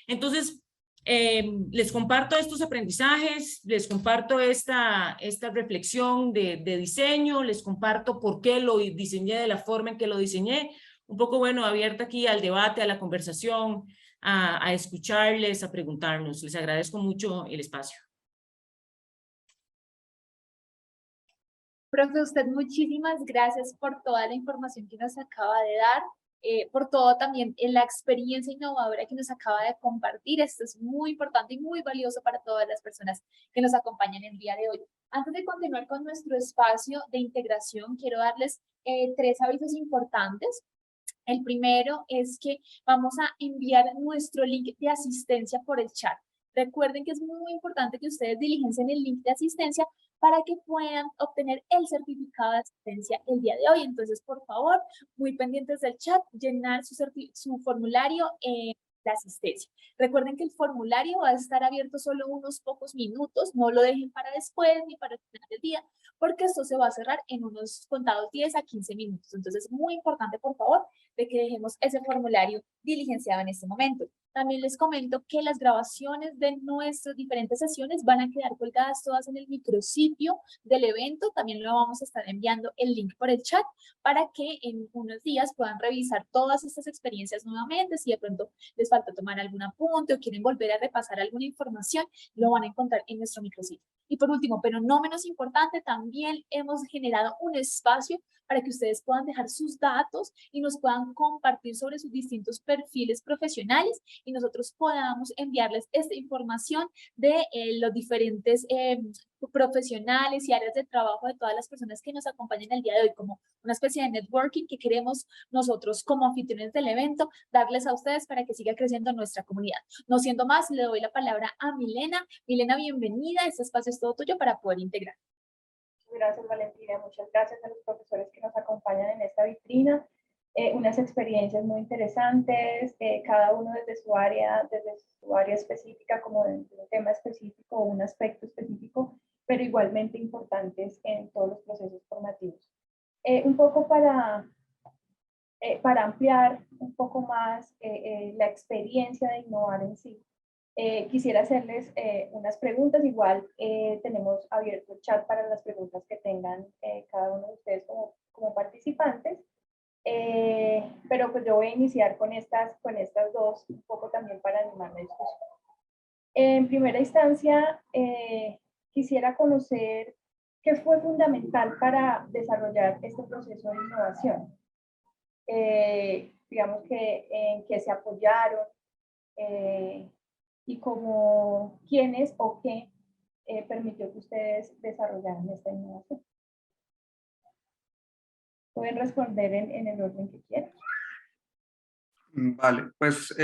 Entonces, les comparto estos aprendizajes, les comparto esta reflexión de diseño, les comparto por qué lo diseñé de la forma en que lo diseñé, un poco, bueno, abierta aquí al debate, a la conversación, a escucharles, a preguntarnos. Les agradezco mucho el espacio. Profe, usted muchísimas gracias por toda la información que nos acaba de dar, por todo también en la experiencia innovadora que nos acaba de compartir. Esto es muy importante y muy valioso para todas las personas que nos acompañan el día de hoy. Antes de continuar con nuestro espacio de integración, quiero darles 3 avisos importantes. El primero es que vamos a enviar nuestro link de asistencia por el chat. Recuerden que es muy importante que ustedes diligencien el link de asistencia para que puedan obtener el certificado de asistencia el día de hoy. Entonces, por favor, muy pendientes del chat, llenar su formulario de asistencia. Recuerden que el formulario va a estar abierto solo unos pocos minutos, no lo dejen para después ni para el final del día, porque esto se va a cerrar en unos contados 10 a 15 minutos. Entonces, es muy importante, por favor, de que dejemos ese formulario diligenciado en este momento. También les comento que las grabaciones de nuestras diferentes sesiones van a quedar colgadas todas en el micrositio del evento. También lo vamos a estar enviando el link por el chat para que en unos días puedan revisar todas estas experiencias nuevamente. Si de pronto les falta tomar algún apunte o quieren volver a repasar alguna información, lo van a encontrar en nuestro micrositio. Y por último, pero no menos importante, también hemos generado un espacio para que ustedes puedan dejar sus datos y nos puedan compartir sobre sus distintos perfiles profesionales y nosotros podamos enviarles esta información de los diferentes profesionales y áreas de trabajo de todas las personas que nos acompañan el día de hoy, como una especie de networking que queremos nosotros como anfitriones del evento darles a ustedes para que siga creciendo nuestra comunidad. No siendo más, le doy la palabra a Milena. Milena, bienvenida. Este espacio es todo tuyo para poder integrar. Gracias, Valentina. Muchas gracias a los profesores que nos acompañan en esta vitrina. Unas experiencias muy interesantes, cada uno desde su área específica, como de un tema específico o un aspecto específico, pero igualmente importantes en todos los procesos formativos. Un poco para ampliar un poco más la experiencia de innovar en sí. Quisiera hacerles unas preguntas, igual tenemos abierto el chat para las preguntas que tengan cada uno de ustedes como participantes, pero pues yo voy a iniciar con estas dos, un poco también para animar la discusión. En primera instancia, quisiera conocer qué fue fundamental para desarrollar este proceso de innovación. Digamos que en qué se apoyaron, y como quiénes o qué permitió que ustedes desarrollaran esta innovación. Pueden responder en el orden que quieran. Vale, pues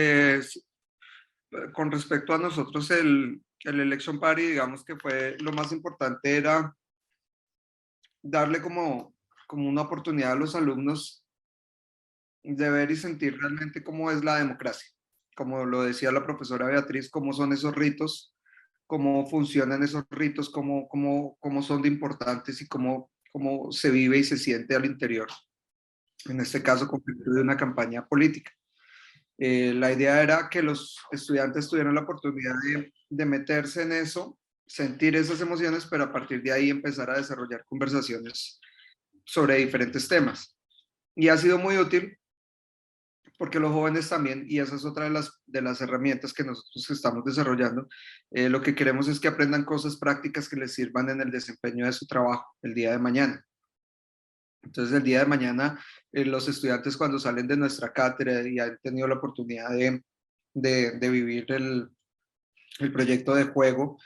con respecto a nosotros el Election Party, digamos que fue lo más importante era darle como una oportunidad a los alumnos de ver y sentir realmente cómo es la democracia. Como lo decía la profesora Beatriz, cómo son esos ritos, cómo funcionan esos ritos, cómo son de importantes y cómo se vive y se siente al interior. En este caso, con de una campaña política. La idea era que los estudiantes tuvieran la oportunidad de meterse en eso, sentir esas emociones, pero a partir de ahí empezar a desarrollar conversaciones sobre diferentes temas. Y ha sido muy útil porque los jóvenes también, y esa es otra de las herramientas que nosotros estamos desarrollando, lo que queremos es que aprendan cosas prácticas que les sirvan en el desempeño de su trabajo el día de mañana. Entonces, el día de mañana, los estudiantes cuando salen de nuestra cátedra y han tenido la oportunidad de vivir el proyecto de juego,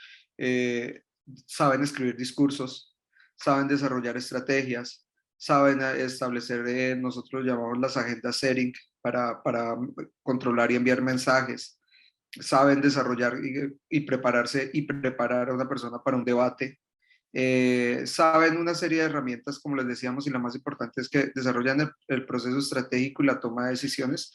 saben escribir discursos, saben desarrollar estrategias, saben establecer, nosotros llamamos las agendas setting para controlar y enviar mensajes, saben desarrollar y prepararse y preparar a una persona para un debate. Saben una serie de herramientas, como les decíamos, y la más importante es que desarrollan el proceso estratégico y la toma de decisiones,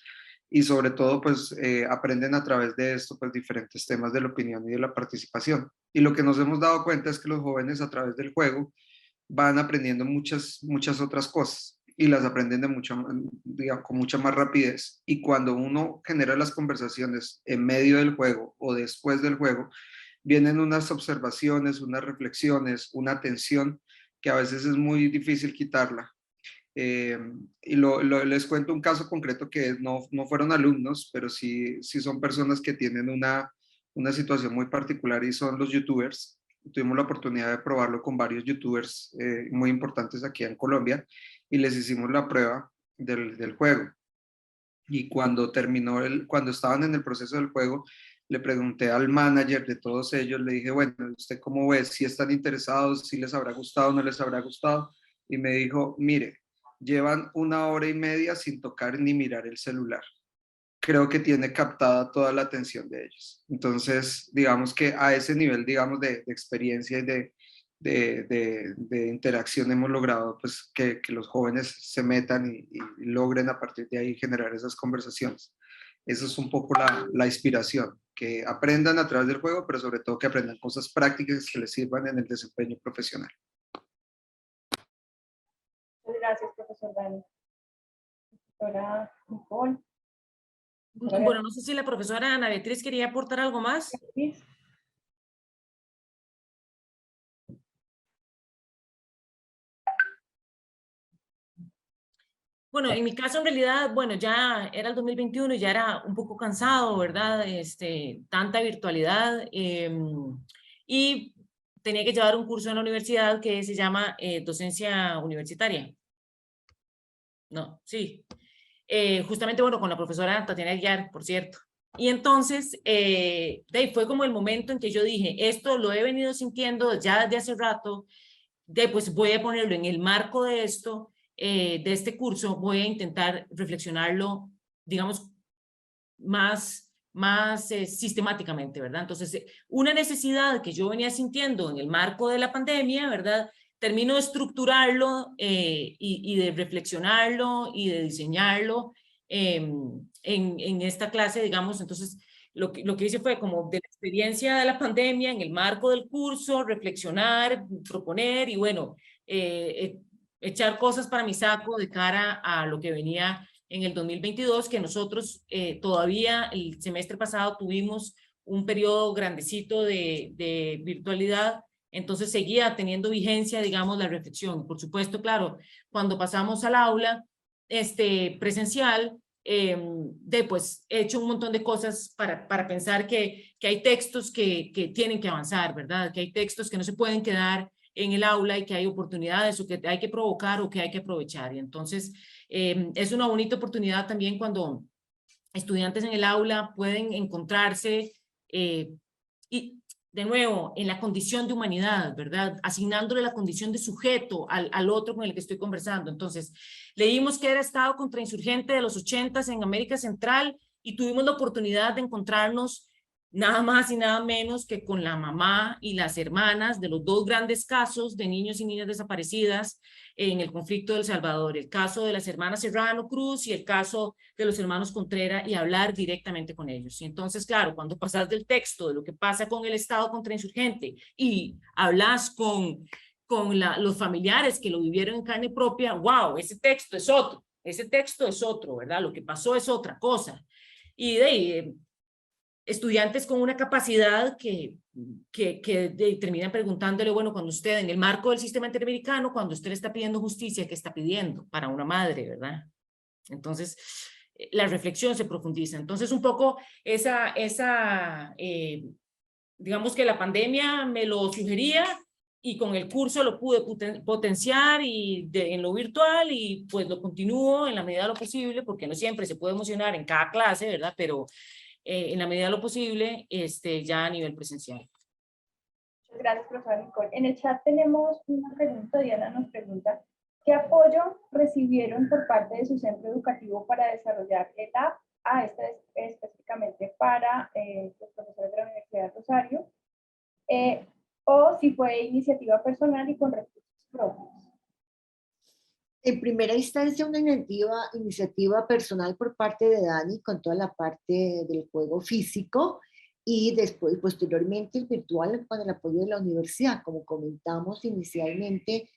y sobre todo, pues, aprenden a través de esto, pues, diferentes temas de la opinión y de la participación. Y lo que nos hemos dado cuenta es que los jóvenes a través del juego van aprendiendo muchas otras cosas, y las aprenden digamos, con mucha más rapidez. Y cuando uno genera las conversaciones en medio del juego o después del juego, vienen unas observaciones, unas reflexiones, una atención que a veces es muy difícil quitarla. Y les cuento un caso concreto que no fueron alumnos, pero sí son personas que tienen una situación muy particular, y son los youtubers. Tuvimos la oportunidad de probarlo con varios youtubers muy importantes aquí en Colombia, y les hicimos la prueba del juego. Y cuando cuando estaban en el proceso del juego, le pregunté al manager de todos ellos, le dije, bueno, ¿usted cómo ve? ¿Si están interesados? ¿Si les habrá gustado? ¿No les habrá gustado? Y me dijo, mire, llevan 1 hora y media sin tocar ni mirar el celular. Creo que tiene captada toda la atención de ellos. Entonces, digamos que a ese nivel, digamos, de experiencia y de interacción hemos logrado, pues, que los jóvenes se metan y logren a partir de ahí generar esas conversaciones. Esa es un poco la inspiración, que aprendan a través del juego, pero sobre todo que aprendan cosas prácticas que les sirvan en el desempeño profesional. Muchas gracias, profesor Dani. Profesora Nicole. Bueno, no sé si la profesora Ana Beatriz quería aportar algo más. Bueno, en mi caso, en realidad, bueno, ya era el 2021 y ya era un poco cansado, ¿verdad? Tanta virtualidad. Y tenía que llevar un curso en la universidad que se llama docencia universitaria. No, sí. Justamente, bueno, con la profesora Tatiana Aguiar, por cierto. Y entonces, de ahí fue como el momento en que yo dije, esto lo he venido sintiendo ya desde hace rato, pues voy a ponerlo en el marco de esto, de este curso, voy a intentar reflexionarlo, digamos, más sistemáticamente, ¿verdad? Entonces, una necesidad que yo venía sintiendo en el marco de la pandemia, ¿verdad? Termino de estructurarlo y de reflexionarlo y de diseñarlo en esta clase, digamos. Entonces, lo que hice fue como de la experiencia de la pandemia en el marco del curso, reflexionar, proponer y bueno, echar cosas para mi saco de cara a lo que venía en el 2022, que nosotros todavía el semestre pasado tuvimos un periodo grandecito de virtualidad, entonces seguía teniendo vigencia, digamos, la reflexión. Por supuesto, claro, cuando pasamos al aula presencial, pues he hecho un montón de cosas para pensar que hay textos que tienen que avanzar, ¿verdad? Que hay textos que no se pueden quedar en el aula y que hay oportunidades o que hay que provocar o que hay que aprovechar. Y entonces es una bonita oportunidad también cuando estudiantes en el aula pueden encontrarse y de nuevo en la condición de humanidad, ¿verdad? Asignándole la condición de sujeto al otro con el que estoy conversando. Entonces, leímos que era Estado contrainsurgente de los 80s en América Central y tuvimos la oportunidad de encontrarnos nada más y nada menos que con la mamá y las hermanas de los dos grandes casos de niños y niñas desaparecidas en el conflicto de El Salvador, el caso de las hermanas Serrano Cruz y el caso de los hermanos Contreras, y hablar directamente con ellos. Y entonces, claro, cuando pasas del texto de lo que pasa con el Estado contrainsurgente y hablas con los familiares que lo vivieron en carne propia, wow, ese texto es otro, ¿verdad? Lo que pasó es otra cosa. Y de ahí, estudiantes con una capacidad que terminan preguntándole, bueno, cuando usted, en el marco del sistema interamericano, cuando usted le está pidiendo justicia, ¿qué está pidiendo para una madre, verdad? Entonces, la reflexión se profundiza. Entonces, un poco digamos que la pandemia me lo sugería y con el curso lo pude potenciar en lo virtual y pues lo continúo en la medida de lo posible, porque no siempre se puede emocionar en cada clase, ¿verdad? Pero en la medida de lo posible, ya a nivel presencial. Muchas gracias, profesora Nicole. En el chat tenemos una pregunta. Diana nos pregunta, ¿qué apoyo recibieron por parte de su centro educativo para desarrollar el app? Este es específicamente para los profesores de la Universidad de Rosario, o si fue iniciativa personal y con recursos propios. En primera instancia, una iniciativa personal por parte de Dani con toda la parte del juego físico y después, posteriormente, el virtual con el apoyo de la universidad. Como comentamos inicialmente,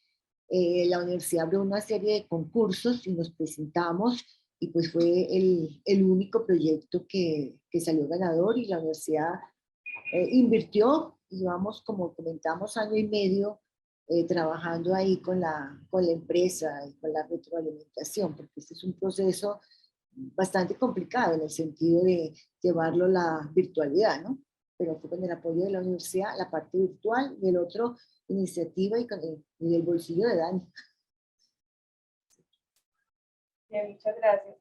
la universidad abrió una serie de concursos y nos presentamos y pues fue el único proyecto que salió ganador y la universidad invirtió. Llevamos, como comentamos, año y medio trabajando ahí con la empresa y con la retroalimentación, porque este es un proceso bastante complicado en el sentido de llevarlo a la virtualidad, ¿no? Pero fue con el apoyo de la universidad, la parte virtual, y el otro, iniciativa y el bolsillo de Dani. Bien, muchas gracias.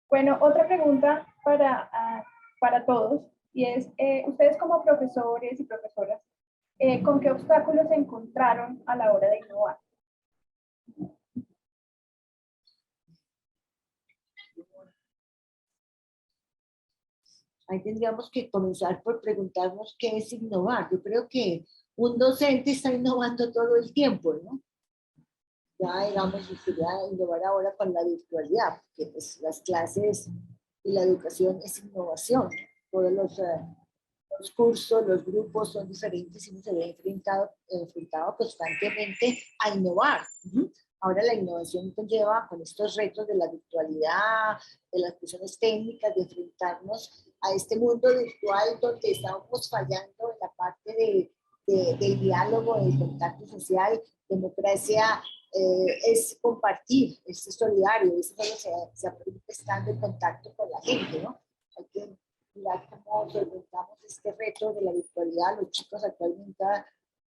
Bueno, otra pregunta para todos, y es, ustedes como profesores y profesoras, ¿con qué obstáculos se encontraron a la hora de innovar? Ahí tendríamos que comenzar por preguntarnos qué es innovar. Yo creo que un docente está innovando todo el tiempo, ¿no? Ya, digamos, sería innovar ahora con la virtualidad, porque pues, las clases y la educación es innovación. Todos los cursos, los grupos son diferentes y uno se ve enfrentado constantemente a innovar. Ahora la innovación conlleva con estos retos de la virtualidad, de las cuestiones técnicas, de enfrentarnos a este mundo virtual donde estamos fallando en la parte del diálogo, del contacto social. Democracia es compartir, es solidario, eso se aprende estando en contacto con la gente, ¿no? Hay que mirar cómo solventamos este reto de la virtualidad. Los chicos actualmente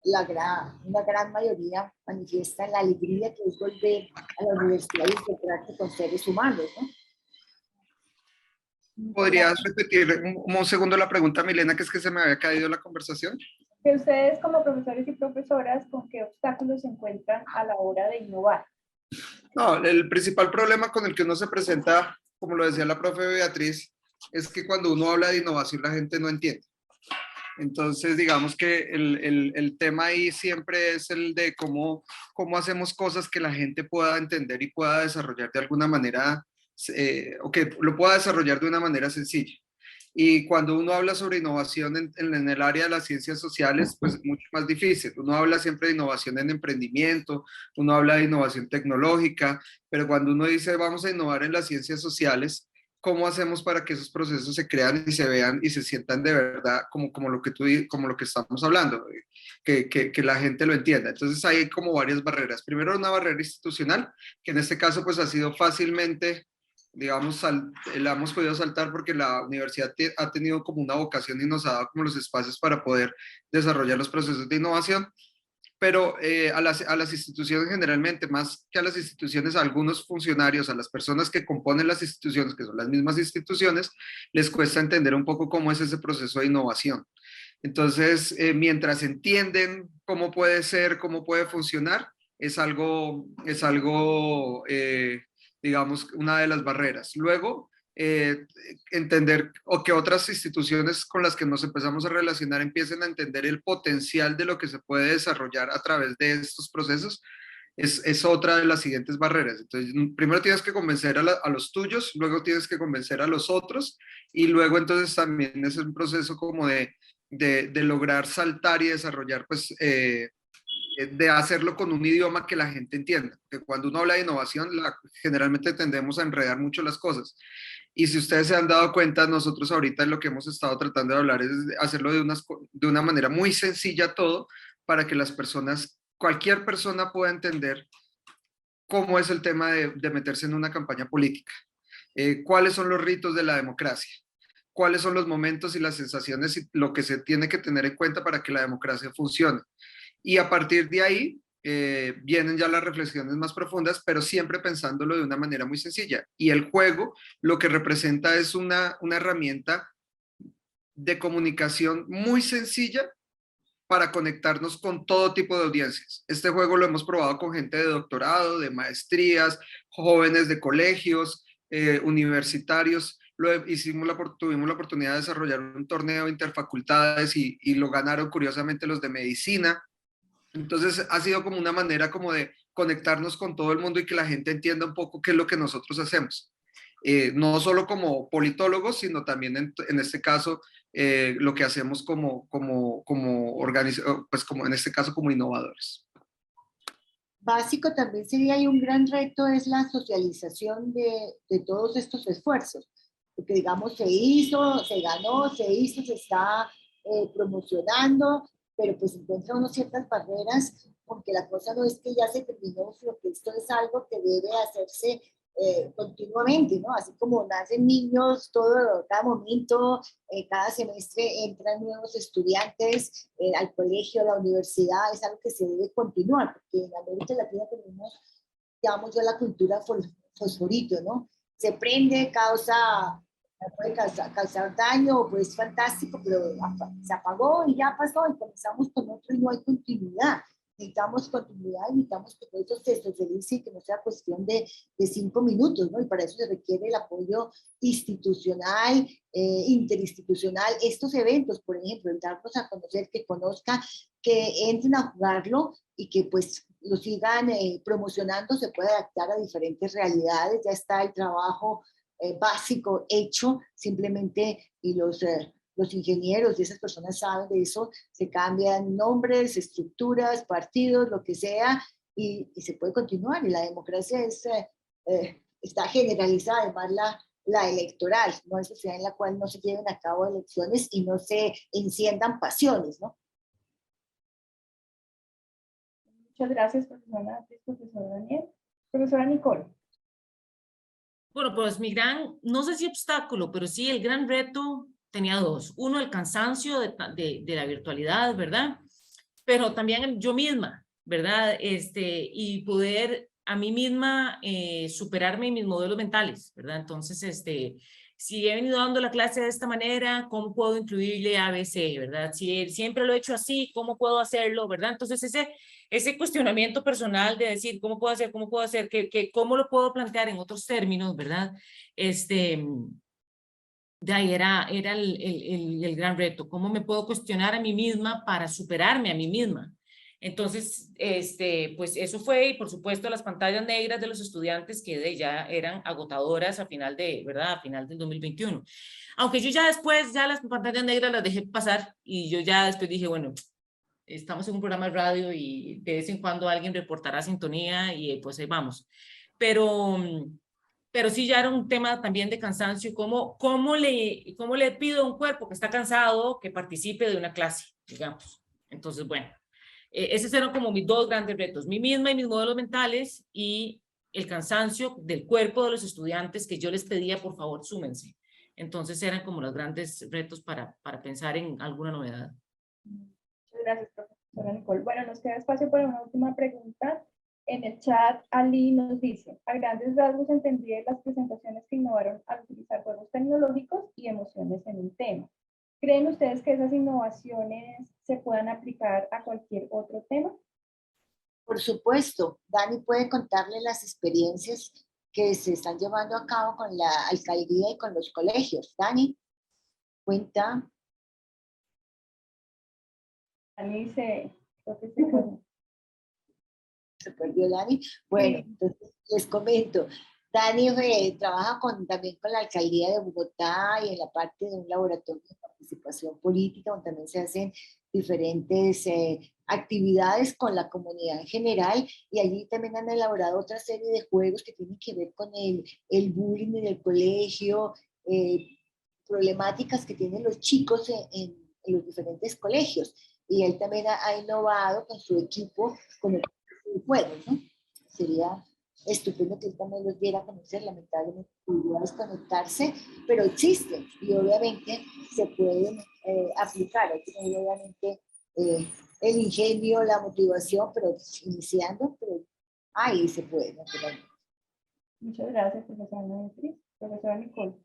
una gran mayoría manifiestan la alegría que es volver a la universidad y encontrarse con seres humanos, ¿no? ¿Podrías repetir un segundo la pregunta, Milena, que es que se me había caído la conversación? Que ustedes como profesores y profesoras, ¿con qué obstáculos se encuentran a la hora de innovar? No, el principal problema con el que uno se presenta, como lo decía la profe Beatriz, es que cuando uno habla de innovación la gente no entiende. Entonces, digamos que el tema ahí siempre es el de cómo hacemos cosas que la gente pueda entender y pueda desarrollar de alguna manera, o que lo pueda desarrollar de una manera sencilla. Y cuando uno habla sobre innovación en el área de las ciencias sociales, pues es mucho más difícil. Uno habla siempre de innovación en emprendimiento, uno habla de innovación tecnológica, pero cuando uno dice vamos a innovar en las ciencias sociales, ¿cómo hacemos para que esos procesos se crean y se vean y se sientan de verdad como lo que como lo que estamos hablando, que la gente lo entienda? Entonces hay como varias barreras. Primero, una barrera institucional, que en este caso pues ha sido fácilmente, digamos, la hemos podido saltar porque la universidad ha tenido como una vocación y nos ha dado como los espacios para poder desarrollar los procesos de innovación. Pero a las instituciones generalmente, más que a las instituciones, a algunos funcionarios, a las personas que componen las instituciones, que son las mismas instituciones, les cuesta entender un poco cómo es ese proceso de innovación. Entonces, mientras entienden cómo puede ser, cómo puede funcionar, es algo digamos, una de las barreras. Luego, entender o que otras instituciones con las que nos empezamos a relacionar empiecen a entender el potencial de lo que se puede desarrollar a través de estos procesos, es otra de las siguientes barreras. Entonces, primero tienes que convencer a los tuyos, luego tienes que convencer a los otros, y luego entonces también es un proceso como de lograr saltar y desarrollar, pues, de hacerlo con un idioma que la gente entienda. Que cuando uno habla de innovación, generalmente tendemos a enredar mucho las cosas. Y si ustedes se han dado cuenta, nosotros ahorita lo que hemos estado tratando de hablar es de hacerlo de una manera muy sencilla todo, para que las personas, cualquier persona pueda entender cómo es el tema de meterse en una campaña política. Cuáles son los ritos de la democracia, cuáles son los momentos y las sensaciones y lo que se tiene que tener en cuenta para que la democracia funcione. Y a partir de ahí vienen ya las reflexiones más profundas, pero siempre pensándolo de una manera muy sencilla. Y el juego lo que representa es una herramienta de comunicación muy sencilla para conectarnos con todo tipo de audiencias. Este juego lo hemos probado con gente de doctorado, de maestrías, jóvenes de colegios, universitarios. Tuvimos la oportunidad de desarrollar un torneo interfacultades y lo ganaron curiosamente los de medicina. Entonces ha sido como una manera como de conectarnos con todo el mundo y que la gente entienda un poco qué es lo que nosotros hacemos. No solo como politólogos, sino también en este caso lo que hacemos pues como en este caso como innovadores. Básico también sería, y un gran reto es la socialización de todos estos esfuerzos, porque digamos se hizo, se ganó, se hizo, se está promocionando, pero pues encuentra uno ciertas barreras, porque la cosa no es que ya se terminó, sino que esto es algo que debe hacerse continuamente, ¿no? Así como nacen niños, cada momento, cada semestre entran nuevos estudiantes al colegio, a la universidad, es algo que se debe continuar, porque en América Latina tenemos, llamamos yo la cultura fosforito, ¿no? Se prende, puede causar daño, pues es fantástico, pero se apagó y ya pasó y comenzamos con otro y no hay continuidad. Necesitamos continuidad, necesitamos que todo esto se socialice y que no sea cuestión de 5 minutos, ¿no? Y para eso se requiere el apoyo institucional, interinstitucional. Estos eventos, por ejemplo, el darnos a conocer, que conozca, que entren a jugarlo y que pues lo sigan promocionando, se puede adaptar a diferentes realidades. Ya está el trabajo básico hecho, simplemente, y los ingenieros y esas personas saben de eso, se cambian nombres, estructuras, partidos, lo que sea, y se puede continuar. Y la democracia está generalizada, además la electoral, no es sociedad en la cual no se lleven a cabo elecciones y no se enciendan pasiones, ¿no? Muchas gracias, profesora Daniel. Profesora Nicole. Bueno, pues no sé si obstáculo, pero sí el gran reto tenía dos. Uno, el cansancio de la virtualidad, ¿verdad? pero también yo misma, ¿verdad? Y poder a mí misma superarme en mis modelos mentales, ¿verdad? Entonces, si he venido dando la clase de esta manera, ¿cómo puedo incluirle ABC, verdad? Si siempre lo he hecho así, ¿cómo puedo hacerlo, verdad? Entonces, ese cuestionamiento personal de decir, ¿cómo puedo hacer? ¿Cómo lo puedo plantear en otros términos, verdad? De ahí era el gran reto. ¿Cómo me puedo cuestionar a mí misma para superarme a mí misma? Entonces, pues eso fue, y por supuesto las pantallas negras de los estudiantes que ya eran agotadoras a final ¿verdad? A final del 2021. Aunque yo ya después, ya las pantallas negras las dejé pasar y yo ya después dije, bueno, estamos en un programa de radio y de vez en cuando alguien reportará sintonía y pues ahí vamos. Pero sí ya era un tema también de cansancio. ¿Cómo le pido a un cuerpo que está cansado que participe de una clase, digamos? Entonces, bueno, esos eran como mis dos grandes retos, mí misma y mis modelos mentales, y el cansancio del cuerpo de los estudiantes que yo les pedía, por favor, súmense. Entonces eran como los grandes retos para pensar en alguna novedad. Muchas gracias, profesora Nicole. Bueno, nos queda espacio para una última pregunta. En el chat, Ali nos dice, a grandes rasgos entendí las presentaciones que innovaron al utilizar juegos tecnológicos y emociones en un tema. ¿Creen ustedes que esas innovaciones se puedan aplicar a cualquier otro tema? Por supuesto, Dani puede contarle las experiencias que se están llevando a cabo con la alcaldía y con los colegios. Dani, cuenta. Dani se perdió Dani. Bueno, entonces les comento. Dani trabaja también con la alcaldía de Bogotá y en la parte de un laboratorio de participación política, donde también se hacen diferentes actividades con la comunidad en general, y allí también han elaborado otra serie de juegos que tienen que ver con el bullying en el colegio, problemáticas que tienen los chicos en los diferentes colegios. Y él también ha innovado con su equipo con el juego, ¿no? Sería estupendo que él también los diera a conocer. Lamentablemente pudiera desconectarse, pero existen y obviamente se pueden aplicar. Hay que tener obviamente el ingenio, la motivación, pero iniciando, pero ahí se puede, naturalmente. Muchas gracias, profesora Beatriz. Profesora Nicole.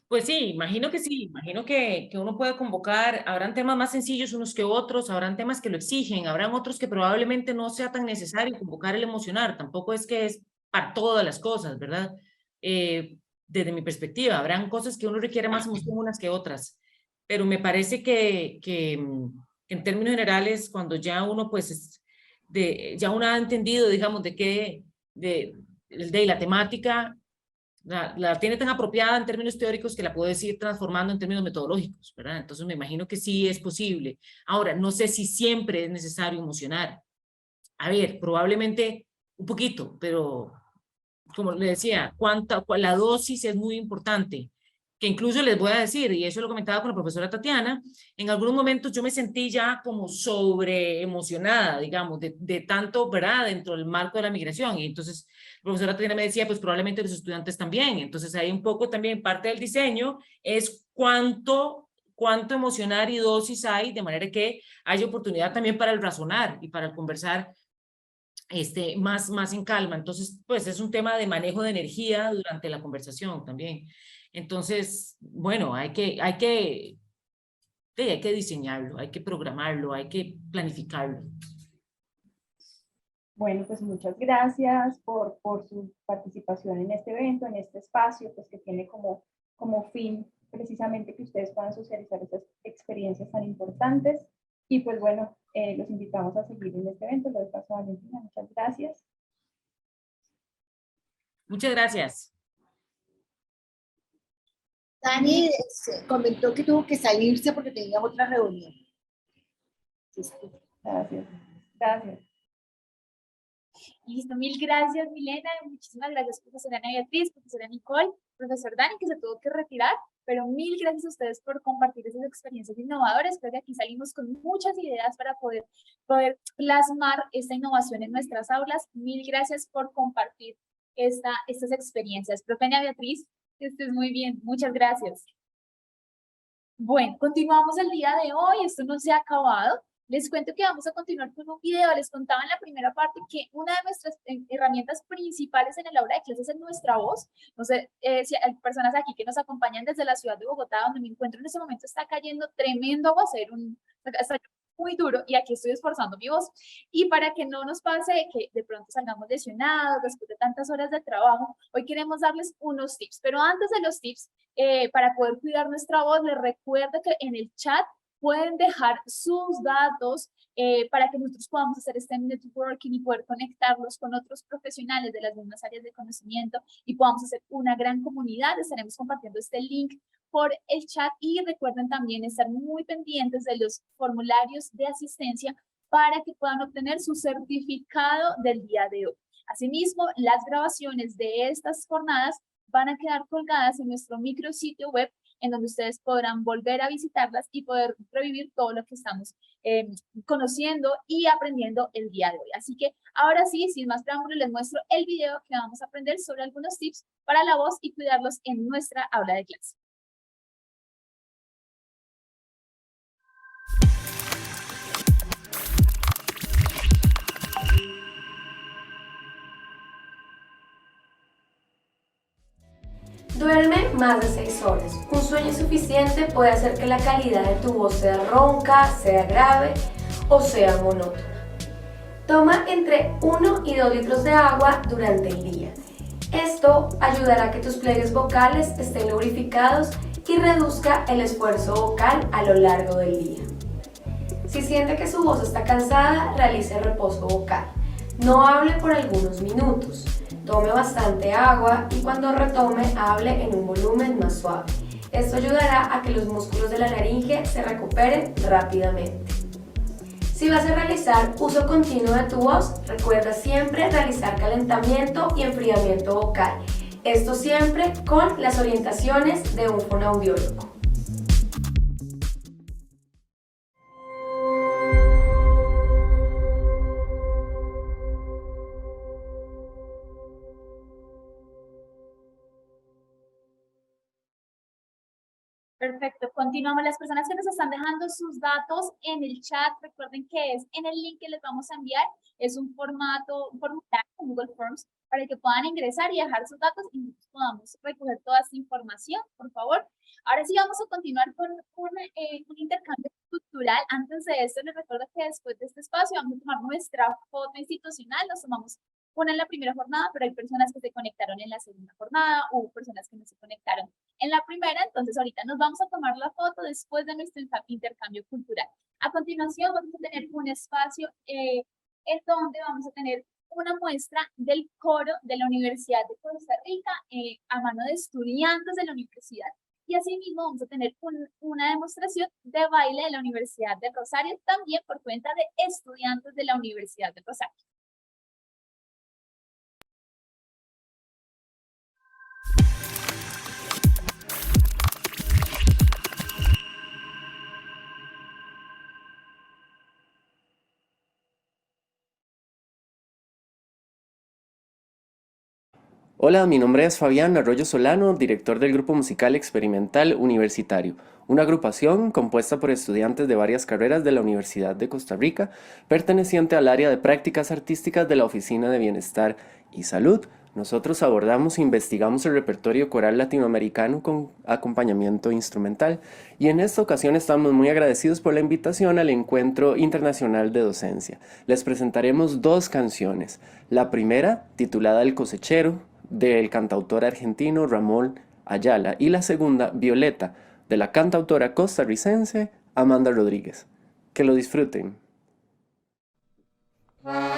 Pues sí, imagino que sí, imagino que uno puede convocar, habrán temas más sencillos unos que otros, habrán temas que lo exigen, habrán otros que probablemente no sea tan necesario convocar el emocionar, tampoco es que es para todas las cosas, ¿verdad? Desde mi perspectiva, habrán cosas que uno requiere más emoción unas que otras, pero me parece que en términos generales, cuando ya uno pues, ya uno ha entendido, digamos, de la temática, la tiene tan apropiada en términos teóricos que la puedes ir transformando en términos metodológicos, ¿verdad? Entonces me imagino que sí es posible. Ahora, no sé si siempre es necesario emocionar. A ver, probablemente un poquito, pero como le decía, la dosis es muy importante. Que incluso les voy a decir, y eso lo comentaba con la profesora Tatiana, en algunos momentos yo me sentí ya como sobre emocionada, digamos, de tanto, ¿verdad?, dentro del marco de la migración. Y entonces la profesora Tatiana me decía, pues probablemente los estudiantes también. Entonces hay un poco también parte del diseño es cuánto emocionar y dosis hay, de manera que haya oportunidad también para el razonar y para el conversar más en calma. Entonces, pues es un tema de manejo de energía durante la conversación también. Entonces, bueno, hay que diseñarlo, hay que programarlo, hay que planificarlo. Bueno, pues muchas gracias por su participación en este evento, en este espacio, pues que tiene como fin precisamente que ustedes puedan socializar esas experiencias tan importantes. Y pues bueno, los invitamos a seguir en este evento. Lo doy paso a Valentina. Muchas gracias. Muchas gracias. Dani comentó que tuvo que salirse porque tenía otra reunión. Gracias. Gracias. Listo, mil gracias, Milena. Muchísimas gracias, profesora Ana Beatriz, profesora Nicole, profesor Dani, que se tuvo que retirar. Pero mil gracias a ustedes por compartir esas experiencias innovadoras. Creo que aquí salimos con muchas ideas para poder plasmar esta innovación en nuestras aulas. Mil gracias por compartir estas experiencias. Profe Ana Beatriz, que estés muy bien. Muchas gracias. Bueno, continuamos el día de hoy. Esto no se ha acabado. Les cuento que vamos a continuar con un video. Les contaba en la primera parte que una de nuestras herramientas principales en el aula de clases es nuestra voz. No sé si hay personas aquí que nos acompañan desde la ciudad de Bogotá, donde me encuentro en ese momento, está cayendo tremendo aguacero, está muy duro, y aquí estoy esforzando mi voz. Y para que no nos pase que de pronto salgamos lesionados después de tantas horas de trabajo, hoy queremos darles unos tips. Pero antes de los tips, para poder cuidar nuestra voz, les recuerdo que en el chat pueden dejar sus datos para que nosotros podamos hacer este networking y poder conectarlos con otros profesionales de las mismas áreas de conocimiento y podamos hacer una gran comunidad. Estaremos compartiendo este link por el chat y recuerden también estar muy pendientes de los formularios de asistencia para que puedan obtener su certificado del día de hoy. Asimismo, las grabaciones de estas jornadas van a quedar colgadas en nuestro micrositio web, en donde ustedes podrán volver a visitarlas y poder revivir todo lo que estamos conociendo y aprendiendo el día de hoy. Así que ahora sí, sin más preámbulo, les muestro el video que vamos a aprender sobre algunos tips para la voz y cuidarlos en nuestra aula de clase. Duerme más de 6 horas. Un sueño suficiente puede hacer que la calidad de tu voz sea ronca, sea grave o sea monótona. Toma entre 1 y 2 litros de agua durante el día. Esto ayudará a que tus pliegues vocales estén lubricados y reduzca el esfuerzo vocal a lo largo del día. Si siente que su voz está cansada, realice reposo vocal. No hable por algunos minutos. Tome bastante agua y cuando retome, hable en un volumen más suave. Esto ayudará a que los músculos de la laringe se recuperen rápidamente. Si vas a realizar uso continuo de tu voz, recuerda siempre realizar calentamiento y enfriamiento vocal. Esto siempre con las orientaciones de un fonoaudiólogo. Perfecto, continuamos. Las personas que nos están dejando sus datos en el chat, recuerden que es en el link que les vamos a enviar, es un formulario Google Forms para que puedan ingresar y dejar sus datos y nosotros podamos recoger toda esta información, por favor. Ahora sí vamos a continuar con un intercambio cultural. Antes de esto, les recuerdo que después de este espacio vamos a tomar nuestra foto institucional, nos tomamos una en la primera jornada, pero hay personas que se conectaron en la segunda jornada, hubo personas que no se conectaron en la primera, entonces ahorita nos vamos a tomar la foto después de nuestro intercambio cultural. A continuación vamos a tener un espacio en donde vamos a tener una muestra del coro de la Universidad de Costa Rica a mano de estudiantes de la universidad. Y asimismo vamos a tener una demostración de baile de la Universidad de Rosario, también por cuenta de estudiantes de la Universidad de Rosario. Hola, mi nombre es Fabián Arroyo Solano, director del Grupo Musical Experimental Universitario, una agrupación compuesta por estudiantes de varias carreras de la Universidad de Costa Rica, perteneciente al área de prácticas artísticas de la Oficina de Bienestar y Salud. Nosotros abordamos e investigamos el repertorio coral latinoamericano con acompañamiento instrumental y en esta ocasión estamos muy agradecidos por la invitación al Encuentro Internacional de Docencia. Les presentaremos 2 canciones. La primera, titulada El Cosechero, del cantautor argentino Ramón Ayala, y la segunda, Violeta, de la cantautora costarricense Amanda Rodríguez. Que lo disfruten. La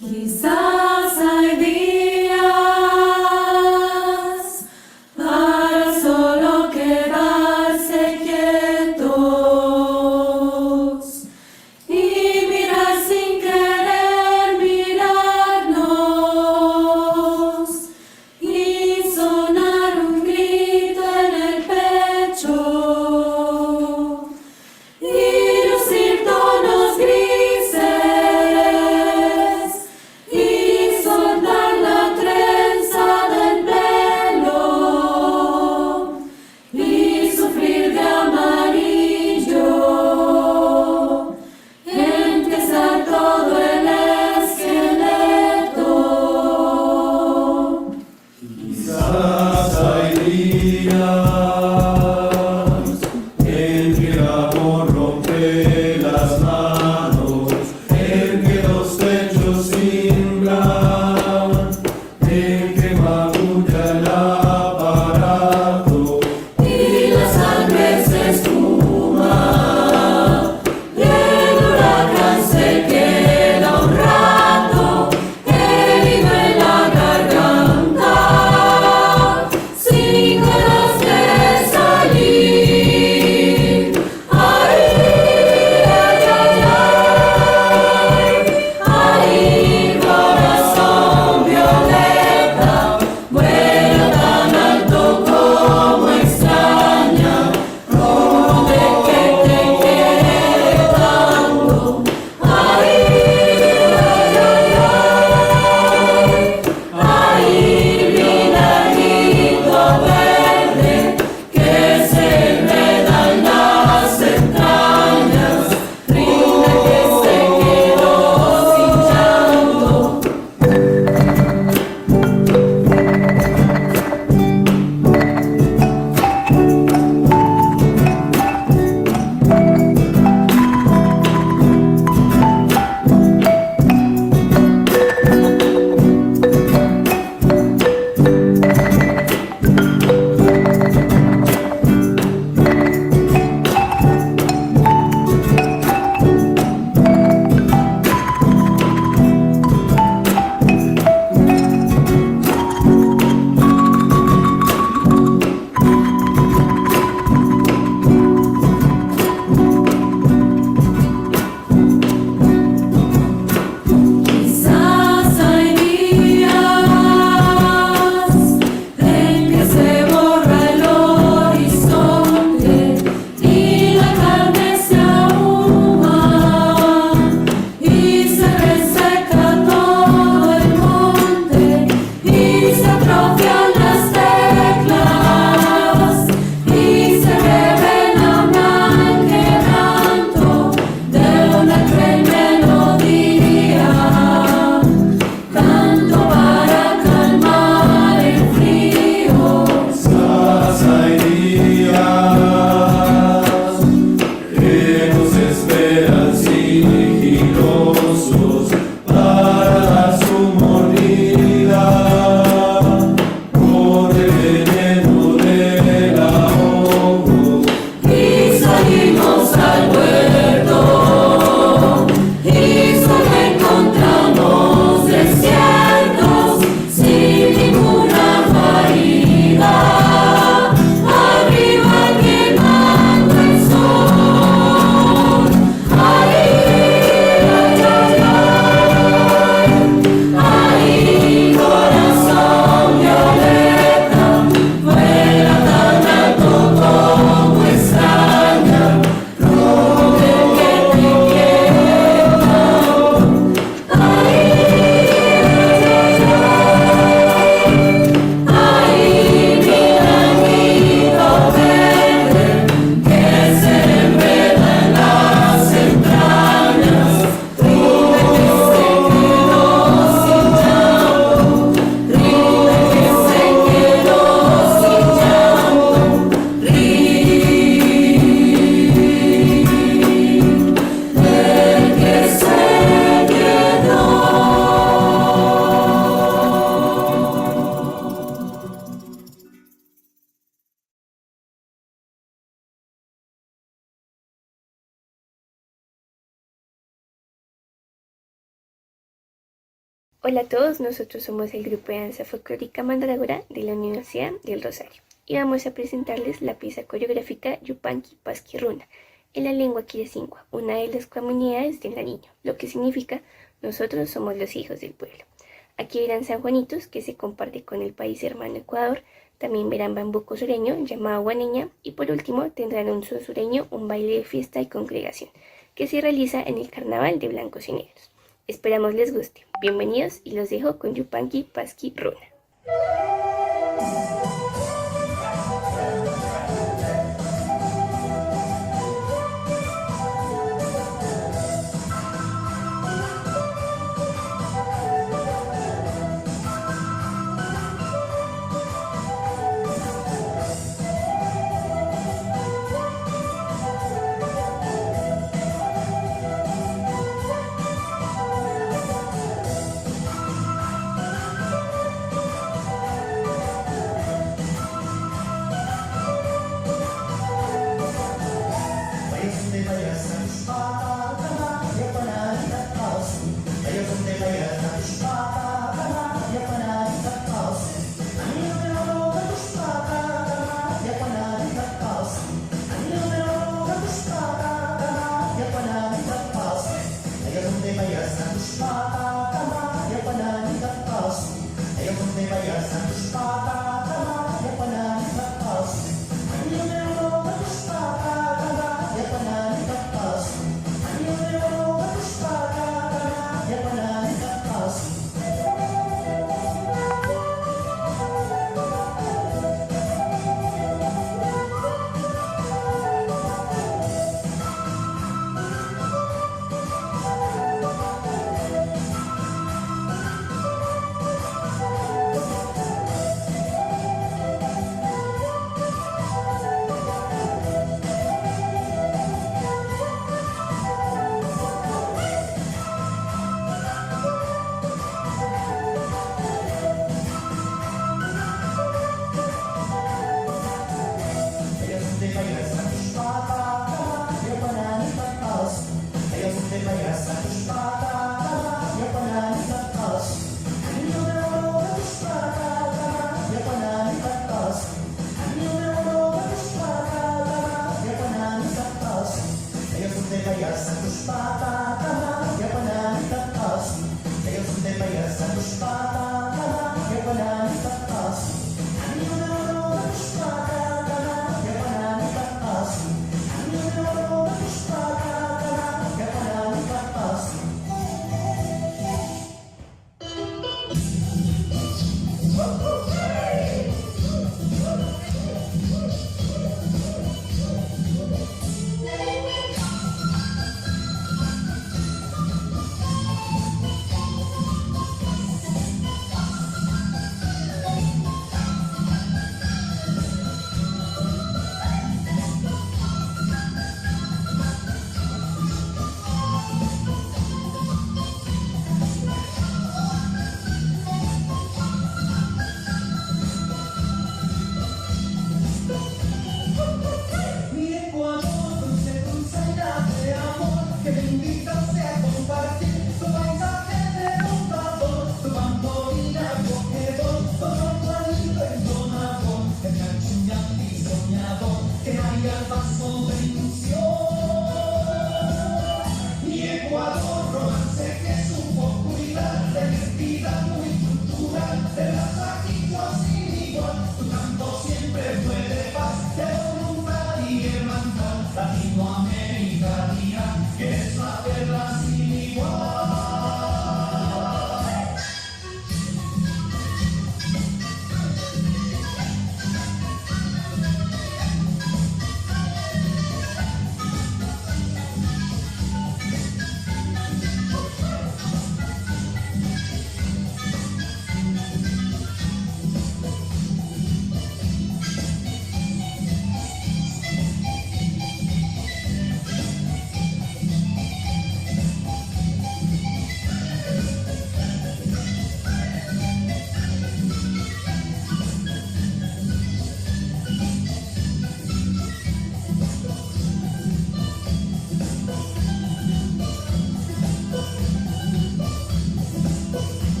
Quizás hay días para solo quedarse quietos y mirar sin querer mirarnos y sonar un grito en el pecho y lucir tonos grises y soltar la trenza del pelo y sufrir de amarillo, empezar todo el esqueleto. Quizás hay días en que el amor rompe las manos, en que los techos tiemblan, en que magulla el aparato Y la sangre se espuma, y el huracán se queda un rato, herido en la garganta, sin ganas de salir. Ahí Hola a todos, nosotros somos el grupo de danza folclórica Mandrágora de la Universidad del Rosario y vamos a presentarles la pieza coreográfica Yupanqui Pasqui Runa en la lengua quirisingua, una de las comunidades del Nariño, lo que significa nosotros somos los hijos del pueblo. Aquí verán San Juanitos, que se comparte con el país hermano Ecuador, también verán bambuco sureño llamado guaneña y por último tendrán un son sureño, un baile de fiesta y congregación que se realiza en el carnaval de blancos y negros. Esperamos les guste. Bienvenidos y los dejo con Yupanqui Pasqui Runa.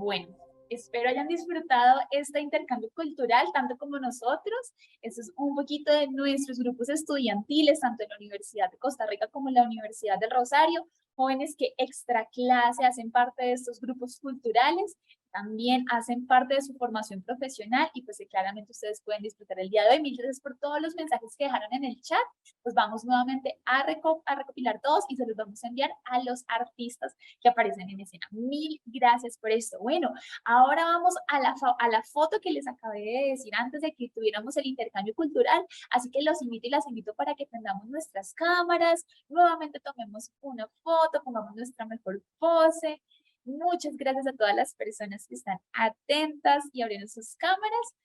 Bueno, espero hayan disfrutado este intercambio cultural tanto como nosotros. Eso es un poquito de nuestros grupos estudiantiles, tanto en la Universidad de Costa Rica como en la Universidad del Rosario. Jóvenes que extra clase hacen parte de estos grupos culturales, también hacen parte de su formación profesional y pues claramente ustedes pueden disfrutar el día de hoy. Mil gracias por todos los mensajes que dejaron en el chat. Pues vamos nuevamente a recopilar todos y se los vamos a enviar a los artistas que aparecen en escena. Mil gracias por esto. Bueno, ahora vamos a la foto que les acabé de decir antes de que tuviéramos el intercambio cultural. Así que los invito y las invito para que prendamos nuestras cámaras, nuevamente tomemos una foto, pongamos nuestra mejor pose. Muchas gracias a todas las personas que están atentas y abrieron sus cámaras.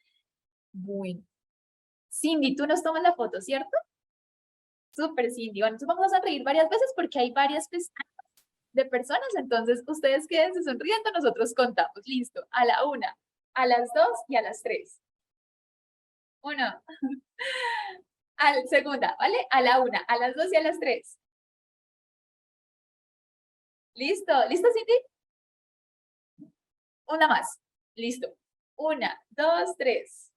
Bueno, Cindy, tú nos tomas la foto, ¿cierto? Súper, Cindy. Bueno, entonces vamos a sonreír varias veces porque hay varias pestañas de personas, entonces ustedes quédense sonriendo, nosotros contamos. Listo, a la 1, a las 2 y a las 3. 1, a la segunda, ¿vale? A la 1, a las 2 y a las 3. ¿Listo? ¿Listo, Cindy? Una más. Listo. 1, 2, 3.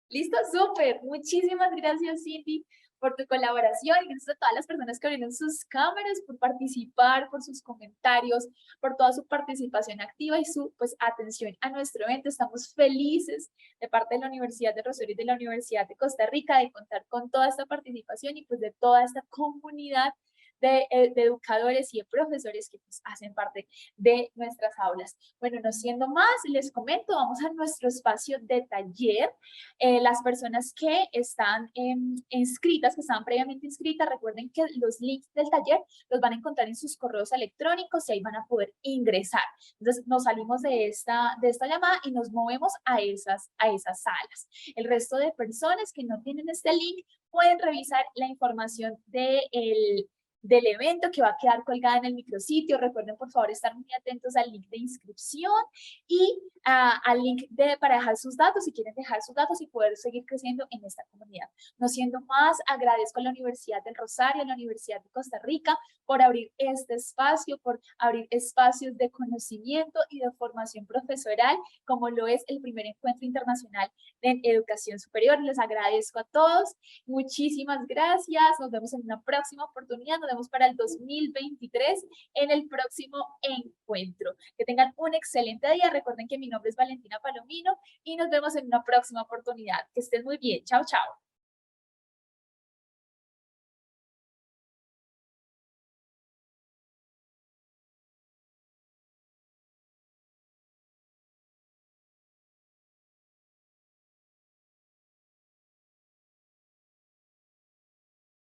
¿Listo? Súper. Muchísimas gracias, Cindy, por tu colaboración. Y gracias a todas las personas que abrieron sus cámaras, por participar, por sus comentarios, por toda su participación activa y su atención a nuestro evento. Estamos felices de parte de la Universidad de Rosario y de la Universidad de Costa Rica de contar con toda esta participación y pues de toda esta comunidad de educadores y de profesores que pues, hacen parte de nuestras aulas. Bueno, no siendo más, les comento, vamos a nuestro espacio de taller. Las personas que están inscritas, que estaban previamente inscritas, recuerden que los links del taller los van a encontrar en sus correos electrónicos y ahí van a poder ingresar. Entonces, nos salimos de esta llamada y nos movemos a esas salas. El resto de personas que no tienen este link pueden revisar la información del evento que va a quedar colgada en el micrositio. Recuerden, por favor, estar muy atentos al link de inscripción y al link para dejar sus datos, si quieren dejar sus datos y poder seguir creciendo en esta comunidad. No siendo más, agradezco a la Universidad del Rosario, a la Universidad de Costa Rica, por abrir este espacio, por abrir espacios de conocimiento y de formación profesoral, como lo es el primer encuentro internacional de educación superior. Les agradezco a todos. Muchísimas gracias. Nos vemos en una próxima oportunidad. Nos vemos para el 2023 en el próximo encuentro. Que tengan un excelente día. Recuerden que mi nombre es Valentina Palomino y nos vemos en una próxima oportunidad. Que estén muy bien. Chao, chao.